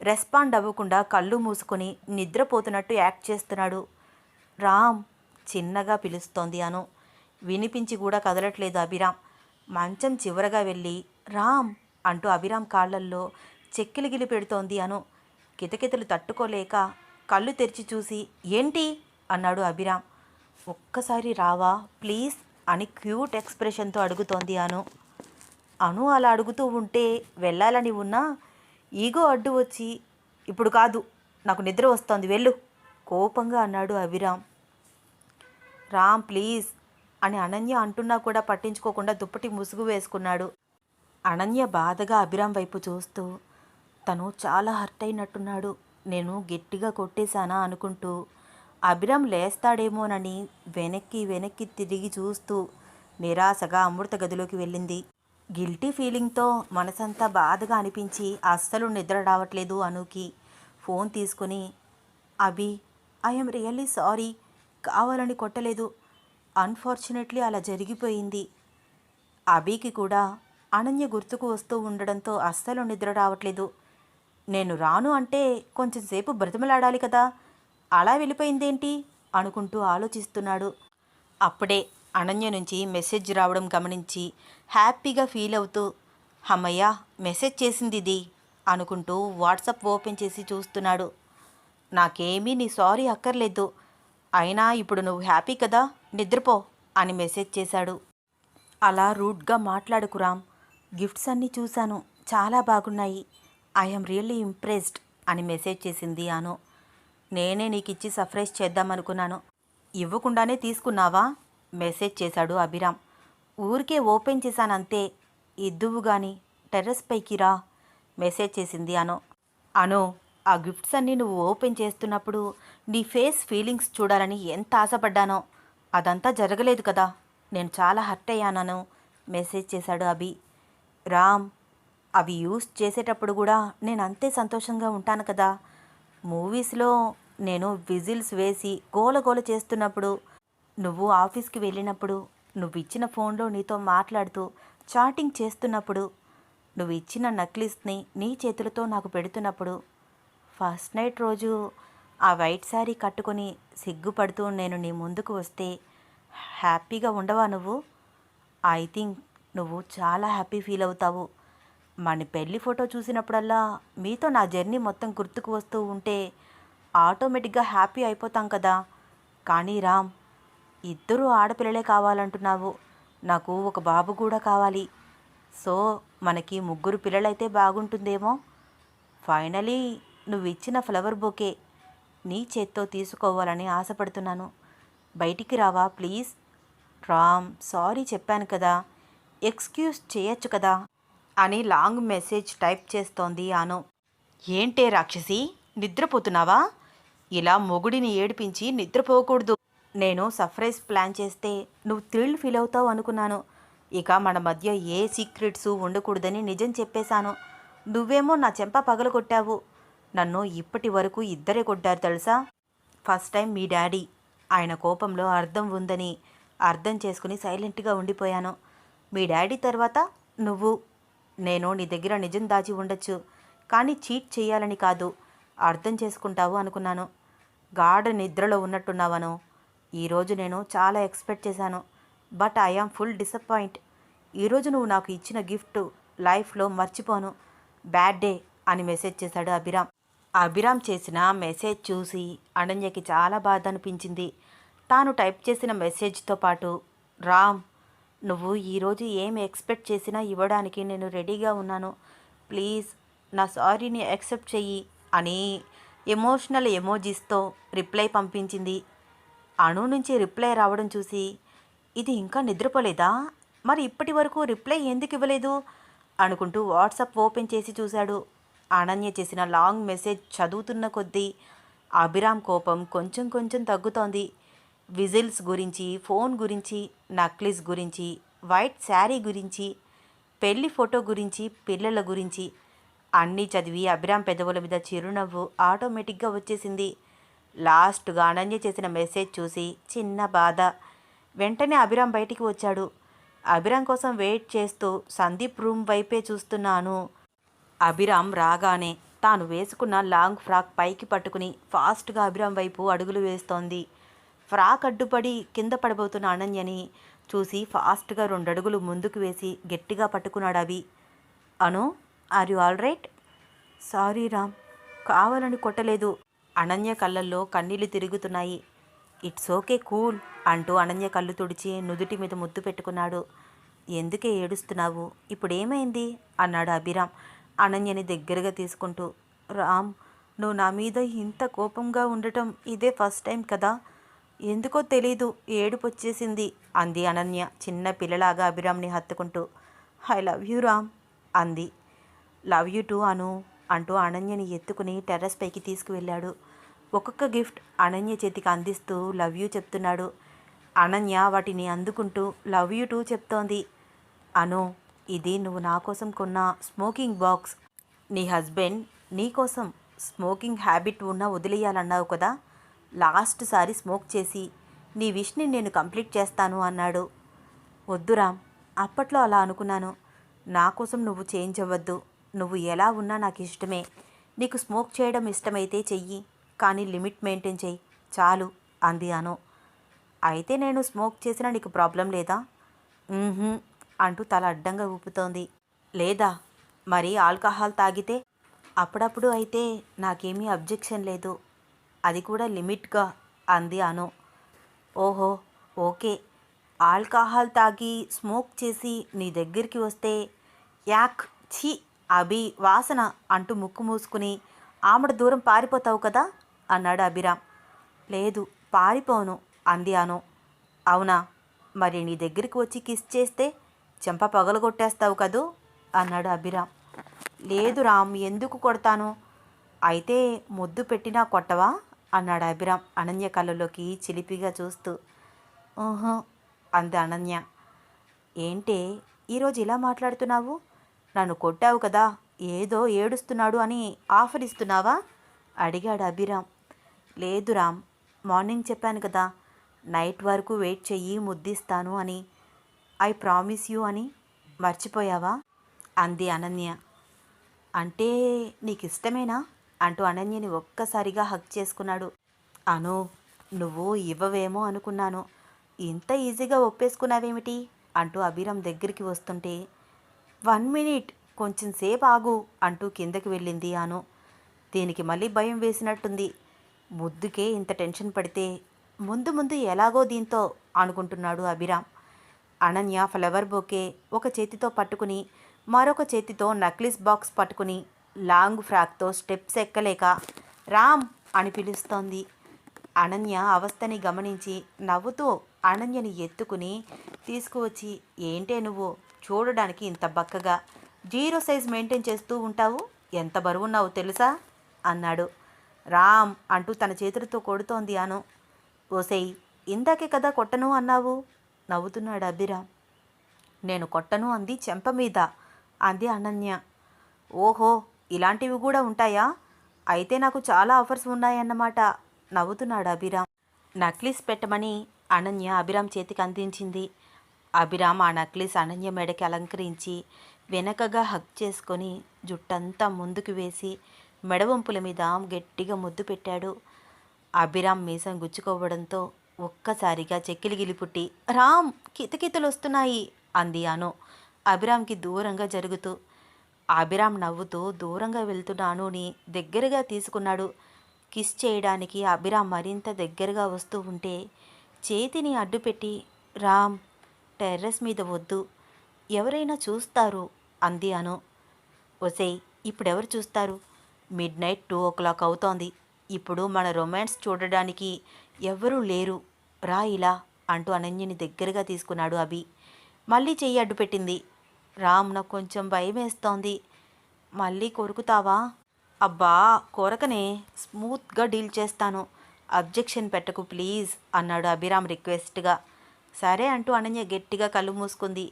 రెస్పాండ్ అవ్వకుండా కళ్ళు మూసుకొని నిద్రపోతున్నట్టు యాక్ట్ చేస్తున్నాడు. రామ్ చిన్నగా పిలుస్తోంది అను. వినిపించి కూడా కదలట్లేదు అభిరామ్. మంచం చివరగా వెళ్ళి రామ్ అంటూ అభిరామ్ కాళ్ళల్లో చెక్కిలిగిలి పెడుతోంది అను. కితకితలు తట్టుకోలేక కళ్ళు తెరిచి చూసి ఏంటి అన్నాడు అభిరామ్. ఒక్కసారి రావా ప్లీజ్ అని క్యూట్ ఎక్స్ప్రెషన్తో అడుగుతోంది అను. అను అలా అడుగుతూ ఉంటే వెళ్ళాలని ఉన్నా ఈగో అడ్డు వచ్చి ఇప్పుడు కాదు నాకు నిద్ర వస్తోంది వెళ్ళు కోపంగా అన్నాడు అభిరామ్. రామ్ ప్లీజ్ అని అనన్య అంటున్నా కూడా పట్టించుకోకుండా దుప్పటి ముసుగు వేసుకున్నాడు. అనన్య బాధగా అభిరామ్ వైపు చూస్తూ తను చాలా హర్ట్ అయినట్టున్నాడు, నేను గట్టిగా కొట్టేశానా అనుకుంటూ అభిరామ్ లేస్తాడేమోనని వెనక్కి తిరిగి చూస్తూ నిరాశగా అమృత గదిలోకి వెళ్ళింది. గిల్టీ ఫీలింగ్తో మనసంతా బాధగా అనిపించి అస్సలు నిద్ర రావట్లేదు అనుకి. ఫోన్ తీసుకుని అభి ఐఎమ్ రియల్లీ సారీ, కావాలని కొట్టలేదు, అన్ఫార్చునేట్లీ అలా జరిగిపోయింది. అభికి కూడా అనన్య గుర్తుకు వస్తూ ఉండడంతో అస్సలు నిద్ర రావట్లేదు. నేను రాను అంటే కొంచెం సేపు బ్రతిమలాడాలి కదా, అలా వెళ్ళిపోయిందేంటి అనుకుంటూ ఆలోచిస్తున్నాడు. అప్పుడే అనన్య నుంచి మెసేజ్ రావడం గమనించి హ్యాపీగా ఫీల్ అవుతూ అమ్మయ్య మెసేజ్ చేసింది ఇది అనుకుంటూ వాట్సాప్ ఓపెన్ చేసి చూస్తున్నాడు. నాకేమీ నీ సారీ అక్కర్లేదు, అయినా ఇప్పుడు నువ్వు హ్యాపీ కదా, నిద్రపో అని మెసేజ్ చేశాడు. అలా రూడ్గా మాట్లాడుకు రామ్, గిఫ్ట్స్ అన్నీ చూశాను, చాలా బాగున్నాయి, ఐఎమ్ రియల్లీ ఇంప్రెస్డ్ అని మెసేజ్ చేసింది అను. నేనే నీకు ఇచ్చి సర్ప్రైజ్ చేద్దామనుకున్నాను, ఇవ్వకుండానే తీసుకున్నావా మెసేజ్ చేశాడు అభిరామ్. ఊరికే ఓపెన్ చేశానంతే, ఇద్దువు గాని టెర్రస్ పైకి రా మెసేజ్ చేసింది అను. అను ఆ గిఫ్ట్స్ అన్నీ నువ్వు ఓపెన్ చేస్తున్నప్పుడు నీ ఫేస్ ఫీలింగ్స్ చూడాలని ఎంత ఆశపడ్డానో, అదంతా జరగలేదు కదా, నేను చాలా హర్ట్ అయ్యానను మెసేజ్ చేశాడు అభి. రామ్ అవి యూస్ చేసేటప్పుడు కూడా నేను అంతే సంతోషంగా ఉంటాను కదా, మూవీస్లో నేను విజిల్స్ వేసి గోల చేస్తున్నప్పుడు, నువ్వు ఆఫీస్కి వెళ్ళినప్పుడు, నువ్వు ఇచ్చిన ఫోన్లో నీతో మాట్లాడుతూ చాటింగ్ చేస్తున్నప్పుడు, నువ్వు ఇచ్చిన నెక్లెస్ని నీ చేతులతో నాకు పెడుతున్నప్పుడు, ఫస్ట్ నైట్ రోజు ఆ వైట్ శారీ కట్టుకొని సిగ్గుపడుతూ నేను నీ ముందుకు వస్తే హ్యాపీగా ఉండవా నువ్వు? ఐ థింక్ నువ్వు చాలా హ్యాపీ ఫీల్ అవుతావు. మన పెళ్లి ఫోటో చూసినప్పుడల్లా మీతో నా జర్నీ మొత్తం గుర్తుకు వస్తూ ఉంటే ఆటోమేటిక్గా హ్యాపీ అయిపోతాం కదా. కానీ రామ్, ఇద్దరూ ఆడపిల్లలే కావాలంటున్నావు, నాకు ఒక బాబు కూడా కావాలి. సో మనకి 3 పిల్లలైతే బాగుంటుందేమో. ఫైనలీ నువ్వు ఇచ్చిన ఫ్లవర్ బొకే నీ చేత్తో తీసుకోవాలని ఆశపడుతున్నాను, బయటికి రావా ప్లీజ్? రామ్ సారీ చెప్పాను కదా, ఎక్స్క్యూజ్ చేయొచ్చు కదా అని లాంగ్ మెసేజ్ టైప్ చేస్తోంది అను. ఏంటే రాక్షసి, నిద్రపోతున్నావా? ఇలా మొగుడిని ఏడిపించి నిద్రపోకూడదు. నేను సర్ప్రైజ్ ప్లాన్ చేస్తే నువ్వు థ్రిల్ ఫీల్ అవుతావు అనుకున్నాను. ఇక మన మధ్య ఏ సీక్రెట్స్ ఉండకూడదని నిజం చెప్పేశాను. నువ్వేమో నా చెంప పగలగొట్టావు. నన్ను ఇప్పటి వరకు ఇద్దరే కొట్టారు తెలుసా. ఫస్ట్ టైం మీ డాడీ, ఆయన కోపంలో అర్థం ఉందని అర్థం చేసుకుని సైలెంట్గా ఉండిపోయాను. మీ డాడీ తర్వాత నువ్వు. నేను నీ దగ్గర నిజం దాచి ఉండొచ్చు, కానీ చీట్ చేయాలని కాదు, అర్థం చేసుకుంటావు అనుకున్నాను. గాఢ నిద్రలో ఉన్నట్టున్నావను. ఈరోజు నేను చాలా ఎక్స్పెక్ట్ చేశాను, బట్ ఐఆమ్ ఫుల్ డిసప్పాయింట్. ఈరోజు నువ్వు నాకు ఇచ్చిన గిఫ్ట్ లైఫ్లో మర్చిపోను. బ్యాడ్ డే అని మెసేజ్ చేశాడు అభిరామ్. అభిరామ్ చేసిన మెసేజ్ చూసి అనన్యకి చాలా బాధ అనిపించింది. తాను టైప్ చేసిన మెసేజ్తో పాటు, రామ్, నువ్వు ఈరోజు ఏం ఎక్స్పెక్ట్ చేసినా ఇవ్వడానికి నేను రెడీగా ఉన్నాను. ప్లీజ్ నా సారీని యాక్సెప్ట్ చెయ్యి అని ఎమోషనల్ ఎమోజీస్తో రిప్లై పంపించింది. అను నుంచి రిప్లై రావడం చూసి, ఇది ఇంకా నిద్రపోలేదా, మరి ఇప్పటి వరకు రిప్లై ఎందుకు ఇవ్వలేదు అనుకుంటూ వాట్సాప్ ఓపెన్ చేసి చూశాడు. అనన్య చేసిన లాంగ్ మెసేజ్ చదువుతున్న కొద్దీ అభిరామ్ కోపం కొంచెం కొంచెం తగ్గుతోంది. విజిల్స్ గురించి, ఫోన్ గురించి, నక్లీస్ గురించి, వైట్ శారీ గురించి, పెళ్లి ఫోటో గురించి, పిల్లల గురించి అన్నీ చదివి అభిరామ్ పెదవుల మీద చిరునవ్వు ఆటోమేటిక్గా వచ్చేసింది. లాస్ట్గా అనన్య చేసిన మెసేజ్ చూసి చిన్న బాధ. వెంటనే అభిరామ్ బయటికి వచ్చాడు. అభిరామ్ కోసం వెయిట్ చేస్తూ సందీప్ రూమ్ వైపే చూస్తున్నాను. అభిరామ్ రాగానే తాను వేసుకున్న లాంగ్ ఫ్రాక్ పైకి పట్టుకుని ఫాస్ట్గా అభిరామ్ వైపు అడుగులు వేస్తోంది. ఫ్రాక్ అడ్డుపడి కింద పడబోతున్న అనన్యని చూసి ఫాస్ట్గా 2 అడుగులు ముందుకు వేసి గట్టిగా పట్టుకున్నాడు Abhi. Anu, are you all right? Sorry Ram, కావాలని కొట్టలేదు. అనన్య కళ్ళల్లో కన్నీళ్లు తిరుగుతున్నాయి. ఇట్స్ ఓకే, కూల్ అంటూ అనన్య కళ్ళు తుడిచి నుదుటి మీద ముద్దు పెట్టుకున్నాడు. ఎందుకే ఏడుస్తున్నావు, ఇప్పుడేమైంది అన్నాడు అభిరామ్ అనన్యని దగ్గరగా తీసుకుంటూ. రామ్, నువ్వు నా మీద ఇంత కోపంగా ఉండటం ఇదే ఫస్ట్ టైం కదా, ఎందుకో తెలీదు ఏడుపు వచ్చేసింది అంది అనన్య చిన్న పిల్లలాగా అభిరామ్ని హత్తుకుంటూ. ఐ లవ్ యూ రామ్ అంది. లవ్ యూ టూ అను అంటూ అనన్యని ఎత్తుకుని టెర్రస్ పైకి తీసుకువెళ్ళాడు. ఒక్కొక్క గిఫ్ట్ అనన్య చేతికి అందిస్తూ లవ్ యూ చెప్తున్నాడు. అనన్య వాటిని అందుకుంటూ లవ్ యూ టూ చెప్తోంది. అను, ఇది నువ్వు నా కోసం కొన్న స్మోకింగ్ బాక్స్. నీ హస్బెండ్ నీకోసం స్మోకింగ్ హ్యాబిట్ ఉన్నా వదిలేయాలన్నావు కదా, లాస్ట్ సారి స్మోక్ చేసి నీ విష్ని నేను కంప్లీట్ చేస్తాను అన్నాడు. వద్దురామ్, అప్పట్లో అలా అనుకున్నాను. నా కోసం నువ్వు చేంజ్ అవ్వద్దు. నువ్వు ఎలా ఉన్నా నాకు ఇష్టమే. నీకు స్మోక్ చేయడం ఇష్టమైతే చెయ్యి, కానీ లిమిట్ మెయింటైన్ చెయ్యి చాలు అంది అను. అయితే నేను స్మోక్ చేసినా నీకు ప్రాబ్లం లేదా? అంటూ తల అడ్డంగా ఊపుతోంది. లేదా మరి ఆల్కహాల్ తాగితే? అప్పుడప్పుడు అయితే నాకేమీ అబ్జెక్షన్ లేదు, అది కూడా లిమిట్గా అంది అను. ఓహో, ఓకే. ఆల్కహాల్ తాగి స్మోక్ చేసి నీ దగ్గరికి వస్తే యాక్, ఛీ, అభి వాసన అంటూ ముక్కు మూసుకుని ఆమెడ దూరం పారిపోతావు కదా అన్నాడు అభిరామ్. లేదు, పారిపోను అంది అను. అవునా, మరి నీ దగ్గరికి వచ్చి కిస్ చేస్తే చెంప పగలగొట్టేస్తావు కదూ అన్నాడు అభిరామ్. లేదు రామ్, ఎందుకు కొడతాను? అయితే ముద్దు పెట్టినా కొట్టవా అన్నాడు అభిరామ్ అనన్య కళ్ళలోకి చిలిపిగా చూస్తూ. ఊహో అంది అనన్య. ఏంటే ఈరోజు ఇలా మాట్లాడుతున్నావు? నన్ను కొట్టావు కదా, ఏదో ఏడుస్తున్నాడు అని ఆఫర్ ఇస్తున్నావా అడిగాడు అభిరామ్. లేదు రామ్, మార్నింగ్ చెప్పాను కదా, నైట్ వరకు వెయిట్ చెయ్యి ముద్దిస్తాను అని. ఐ ప్రామిస్ యూ అని మర్చిపోయావా అంది అనన్య. అంటే నీకు ఇష్టమేనా అంటూ అనన్యని ఒక్కసారిగా హగ్ చేసుకున్నాడు. అను, నువ్వు ఇవ్వవేమో అనుకున్నాను, ఇంత ఈజీగా ఒప్పేసుకున్నావేమిటి అంటూ అభిరామ్ దగ్గరికి వస్తుంటే, 1 మినిట్, కొంచెం సేపు ఆగు అంటూ కిందకి వెళ్ళింది అను. దీనికి మళ్ళీ భయం వేసినట్టుంది. ముద్దుకే ఇంత టెన్షన్ పడితే ముందు ముందు ఎలాగో దీంతో అనుకుంటున్నాడు అభిరామ్. అనన్య ఫ్లవర్ బొకే ఒక చేతితో పట్టుకుని మరొక చేతితో నక్లీస్ బాక్స్ పట్టుకుని లాంగ్ ఫ్రాక్తో స్టెప్స్ ఎక్కలేక రామ్ అని పిలుస్తోంది. అనన్య అవస్థని గమనించి నవ్వుతూ అనన్యని ఎత్తుకుని తీసుకువచ్చి, ఏంటే నువ్వు చూడడానికి ఇంత బక్కగా 0 సైజ్ మెయింటైన్ చేస్తూ ఉంటావు, ఎంత బరువున్నావు తెలుసా అన్నాడు. రామ్ అంటూ తన చేతులతో కొడుతోంది అను. ఓసేయ్, ఇందాకే కదా కొట్టను అన్నావు నవ్వుతున్నాడు అభిరామ్. నేను కొట్టను అంది చెంప మీద అంది అనన్య. ఓహో, ఇలాంటివి కూడా ఉంటాయా? అయితే నాకు చాలా ఆఫర్స్ ఉన్నాయన్నమాట నవ్వుతున్నాడు అభిరామ్. నక్లీస్ పెట్టమని అనన్య అభిరామ్ చేతికి అందించింది. అభిరామ్ ఆ నక్లీస్ అనన్య మెడకి అలంకరించి వెనకగా హగ్ చేసుకొని జుట్టంతా ముందుకు వేసి మెడవంపుల మీద గట్టిగా ముద్దు పెట్టాడు. అభిరామ్ మీసం గుచ్చుకోవడంతో ఒక్కసారిగా చెక్కిలి గిలిపుట్టి, రామ్, కితకితలు వస్తున్నాయి అంది అను అభిరామ్కి దూరంగా జరుగుతూ. అభిరామ్ నవ్వుతూ దూరంగా వెళ్తున్న అనుని దగ్గరగా తీసుకున్నాడు. కిస్ చేయడానికి అభిరామ్ మరింత దగ్గరగా వస్తూ ఉంటే చేతిని అడ్డుపెట్టి, రామ్, టెర్రస్ మీద వద్దు, ఎవరైనా చూస్తారు అంది అను. ఒసేయ్, ఇప్పుడెవరు చూస్తారు? మిడ్ నైట్ 2 o'clock అవుతోంది. ఇప్పుడు మన రొమాన్స్ చూడడానికి ఎవ్వరూ లేరు, రా ఇలా అంటూ అనన్యని దగ్గరగా తీసుకున్నాడు అభి. మళ్ళీ చెయ్యి అడ్డుపెట్టింది. రామ్, నాకు కొంచెం భయమేస్తోంది. మళ్ళీ కొరుకుతావా? అబ్బా, కొరకనే, స్మూత్గా డీల్ చేస్తాను, అబ్జెక్షన్ పెట్టకు ప్లీజ్ అన్నాడు అభిరామ్ రిక్వెస్ట్గా. సరే అంటూ అనన్య గట్టిగా కళ్ళు మూసుకుంది.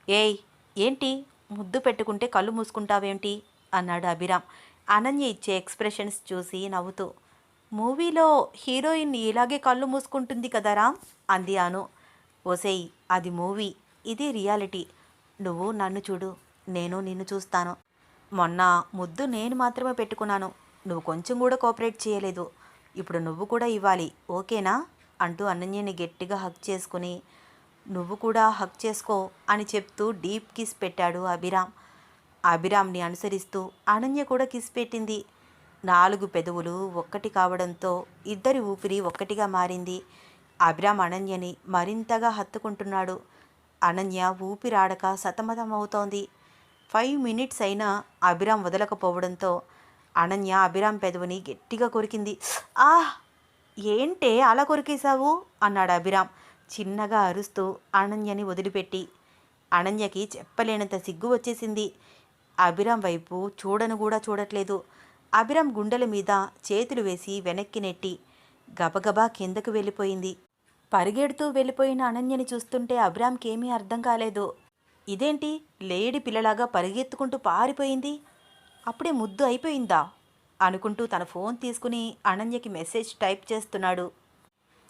ఏయ్, ఏంటి ముద్దు పెట్టుకుంటే కళ్ళు మూసుకుంటావేంటి అన్నాడు అభిరామ్ అనన్య ఇచ్చే ఎక్స్ప్రెషన్స్ చూసి నవ్వుతూ. మూవీలో హీరోయిన్ ఇలాగే కళ్ళు మూసుకుంటుంది కదా రామ్ అంది అను. ఓసేయ్, అది మూవీ, ఇది రియాలిటీ. నువ్వు నన్ను చూడు, నేను నిన్ను చూస్తాను. మొన్న ముద్దు నేను మాత్రమే పెట్టుకున్నాను, నువ్వు కొంచెం కూడా కోఆపరేట్ చేయలేదు. ఇప్పుడు నువ్వు కూడా ఇవ్వాలి, ఓకేనా అంటూ అనన్యని గట్టిగా హక్ చేసుకుని, నువ్వు కూడా హక్ చేసుకో అని చెప్తూ డీప్ కిస్ పెట్టాడు అభిరామ్. అభిరామ్ని అనుసరిస్తూ అనన్య కూడా కిస్ పెట్టింది. 4 పెదవులు ఒక్కటి కావడంతో ఇద్దరి ఊపిరి ఒక్కటిగా మారింది. అభిరామ్ అనన్యని మరింతగా హత్తుకుంటున్నాడు. అనన్య ఊపిరాడక సతమతమవుతోంది. 5 minutes అయినా అభిరామ్ వదలకపోవడంతో అనన్య అభిరామ్ పెదవిని గట్టిగా కొరికింది. ఆహ్, ఏంటే అలా కొరికేశావు అన్నాడు అభిరామ్ చిన్నగా అరుస్తూ అనన్యని వదిలిపెట్టి. అనన్యకి చెప్పలేనంత సిగ్గు వచ్చేసింది. అభిరామ్ వైపు చూడను కూడా చూడట్లేదు. అభిరామ్ గుండెల మీద చేతులు వేసి వెనక్కి నెట్టి గబగబా కిందకు వెళ్ళిపోయింది. పరిగెడుతూ వెళ్ళిపోయిన అనన్యని చూస్తుంటే అభిరామ్కి ఏమీ అర్థం కాలేదు. ఇదేంటి లేడి పిల్లలాగా పరిగెత్తుకుంటూ పారిపోయింది, అప్పుడే ముద్దు అయిపోయిందా అనుకుంటూ తన ఫోన్ తీసుకుని అనన్యకి మెసేజ్ టైప్ చేస్తున్నాడు.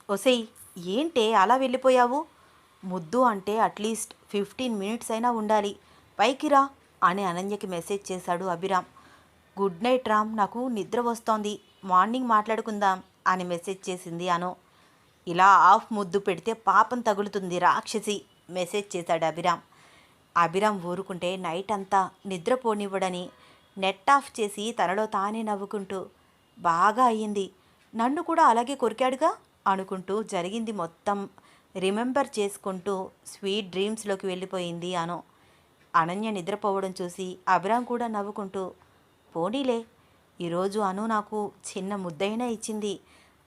ఒసేయ్, ఏంటే అలా వెళ్ళిపోయావు? ముద్దు అంటే అట్లీస్ట్ 15 minutes అయినా ఉండాలి, పైకి రా అని అనన్యకి మెసేజ్ చేశాడు అభిరామ్. గుడ్ నైట్ రామ్, నాకు నిద్ర వస్తోంది, మార్నింగ్ మాట్లాడుకుందాం అని మెసేజ్ చేసింది అను. ఇలా ఆఫ్ ముద్దు పెడితే పాపం తగులుతుంది రాక్షసి మెసేజ్ చేశాడు అభిరామ్. అభిరామ్ ఊరుకుంటే నైట్ అంతా నిద్రపోనివ్వడని నెట్ ఆఫ్ చేసి తనలో తానే నవ్వుకుంటూ, బాగా అయ్యింది, నన్ను కూడా అలాగే కొరికాడుగా అనుకుంటూ జరిగింది మొత్తం రిమెంబర్ చేసుకుంటూ స్వీట్ డ్రీమ్స్లోకి వెళ్ళిపోయింది అను. అనన్య నిద్రపోవడం చూసి అభిరామ్ కూడా నవ్వుకుంటూ, పోనీలే, ఈరోజు అను నాకు చిన్న ముద్దైనా ఇచ్చింది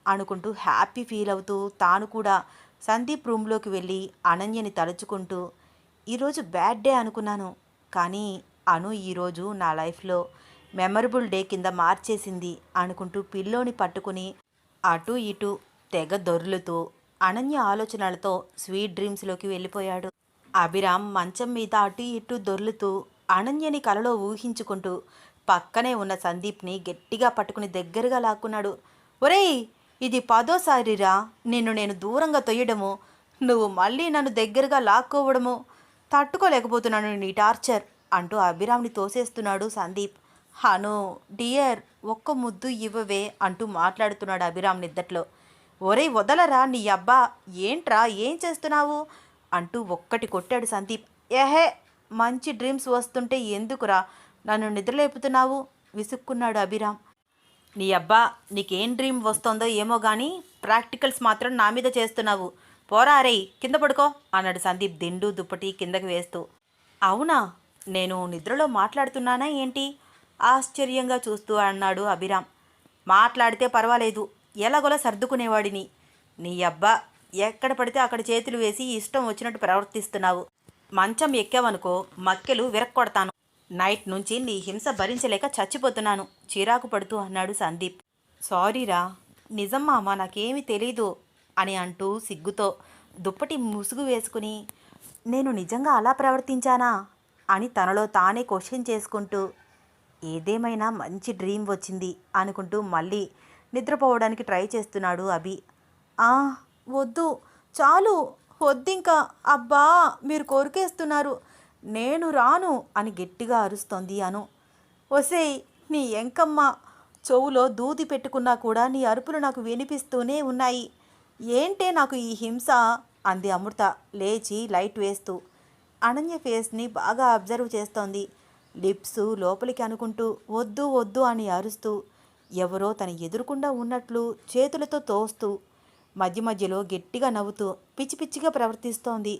అనుకుంటూ హ్యాపీ ఫీల్ అవుతూ తాను కూడా సందీప్ రూమ్లోకి వెళ్ళి అనన్యని తలుచుకుంటూ, ఈరోజు బ్యాడ్ డే అనుకున్నాను, కానీ అను ఈరోజు నా లైఫ్లో మెమరబుల్ డే కింద మార్చేసింది అనుకుంటూ పిల్లోని పట్టుకుని అటు ఇటు తెగ దొర్లుతూ అనన్య ఆలోచనలతో స్వీట్ డ్రీమ్స్లోకి వెళ్ళిపోయాడు. అభిరామ్ మంచం మీద అటు ఇటు దొర్లుతూ అనన్యని కలలో ఊహించుకుంటూ పక్కనే ఉన్న సందీప్ని గట్టిగా పట్టుకుని దగ్గరగా లాక్కున్నాడు. ఒరేయ్, ఇది 10వ సారిరా నిన్ను నేను దూరంగా తొయ్యడము, నువ్వు మళ్ళీ నన్ను దగ్గరగా లాక్కోవడము, తట్టుకోలేకపోతున్నాను నీ టార్చర్ అంటూ అభిరామ్ని తోసేస్తున్నాడు సందీప్. హను డియర్, ఒక్క ముద్దు ఇవ్వవే అంటూ మాట్లాడుతున్నాడు అభిరామ్ నిద్దట్లో. ఒరేయ్, వదలరా నీ అబ్బా, ఏంట్రా ఏం చేస్తున్నావు అంటూ ఒక్కటి కొట్టాడు సందీప్. ఏహే, మంచి డ్రీమ్స్ వస్తుంటే ఎందుకురా నన్ను నిద్రలేపుతున్నావు విసుక్కున్నాడు అభిరామ్. నీ అబ్బా, నీకేం డ్రీమ్ వస్తుందో ఏమో కానీ ప్రాక్టికల్స్ మాత్రం నా మీద చేస్తున్నావు, పోరా రే కింద పడుకో అన్నాడు సందీప్ దిండు దుప్పటి కిందకి వేస్తూ. అవునా, నేను నిద్రలో మాట్లాడుతున్నానా ఏంటి ఆశ్చర్యంగా చూస్తూ అన్నాడు అభిరామ్. మాట్లాడితే పర్వాలేదు, ఎలాగోలా సర్దుకునేవాడిని, నీ అబ్బా ఎక్కడ పడితే అక్కడ చేతులు వేసి ఇష్టం వచ్చినట్టు ప్రవర్తిస్తున్నావు, మంచం ఎక్కావనుకో మక్కెలు విరక్కొడతాను, నైట్ నుంచి నీ హింస భరించలేక చచ్చిపోతున్నాను చిరాకు పడుతూ అన్నాడు సందీప్. సారీరా, నిజం మామ, నాకేమీ తెలీదు అని అంటూ సిగ్గుతో దుప్పటి ముసుగు వేసుకుని, నేను నిజంగా అలా ప్రవర్తించానా అని తనలో తానే క్వశ్చన్ చేసుకుంటూ, ఏదేమైనా మంచి డ్రీమ్ వచ్చింది అనుకుంటూ మళ్ళీ నిద్రపోవడానికి ట్రై చేస్తున్నాడు అభి. వద్దు, చాలు, వద్దింకా, అబ్బా మీరు కోరికేస్తున్నారు, నేను రాను అని గట్టిగా అరుస్తోంది అను. ఒసేయ్, నీ ఎంకమ్మ, చెవులో దూది పెట్టుకున్నా కూడా నీ అరుపులు నాకు వినిపిస్తూనే ఉన్నాయి, ఏంటే నాకు ఈ హింస అంది అమృత లేచి లైట్ వేస్తూ. అనన్య ఫేస్ని బాగా అబ్జర్వ్ చేస్తోంది. లిప్స్ లోపలికి అనుకుంటూ వద్దు వద్దు అని అరుస్తూ ఎవరో తన ఎదురుకుండా ఉన్నట్లు చేతులతో తోస్తూ మధ్య మధ్యలో గట్టిగా నవ్వుతూ పిచ్చి పిచ్చిగా ప్రవర్తిస్తోంది.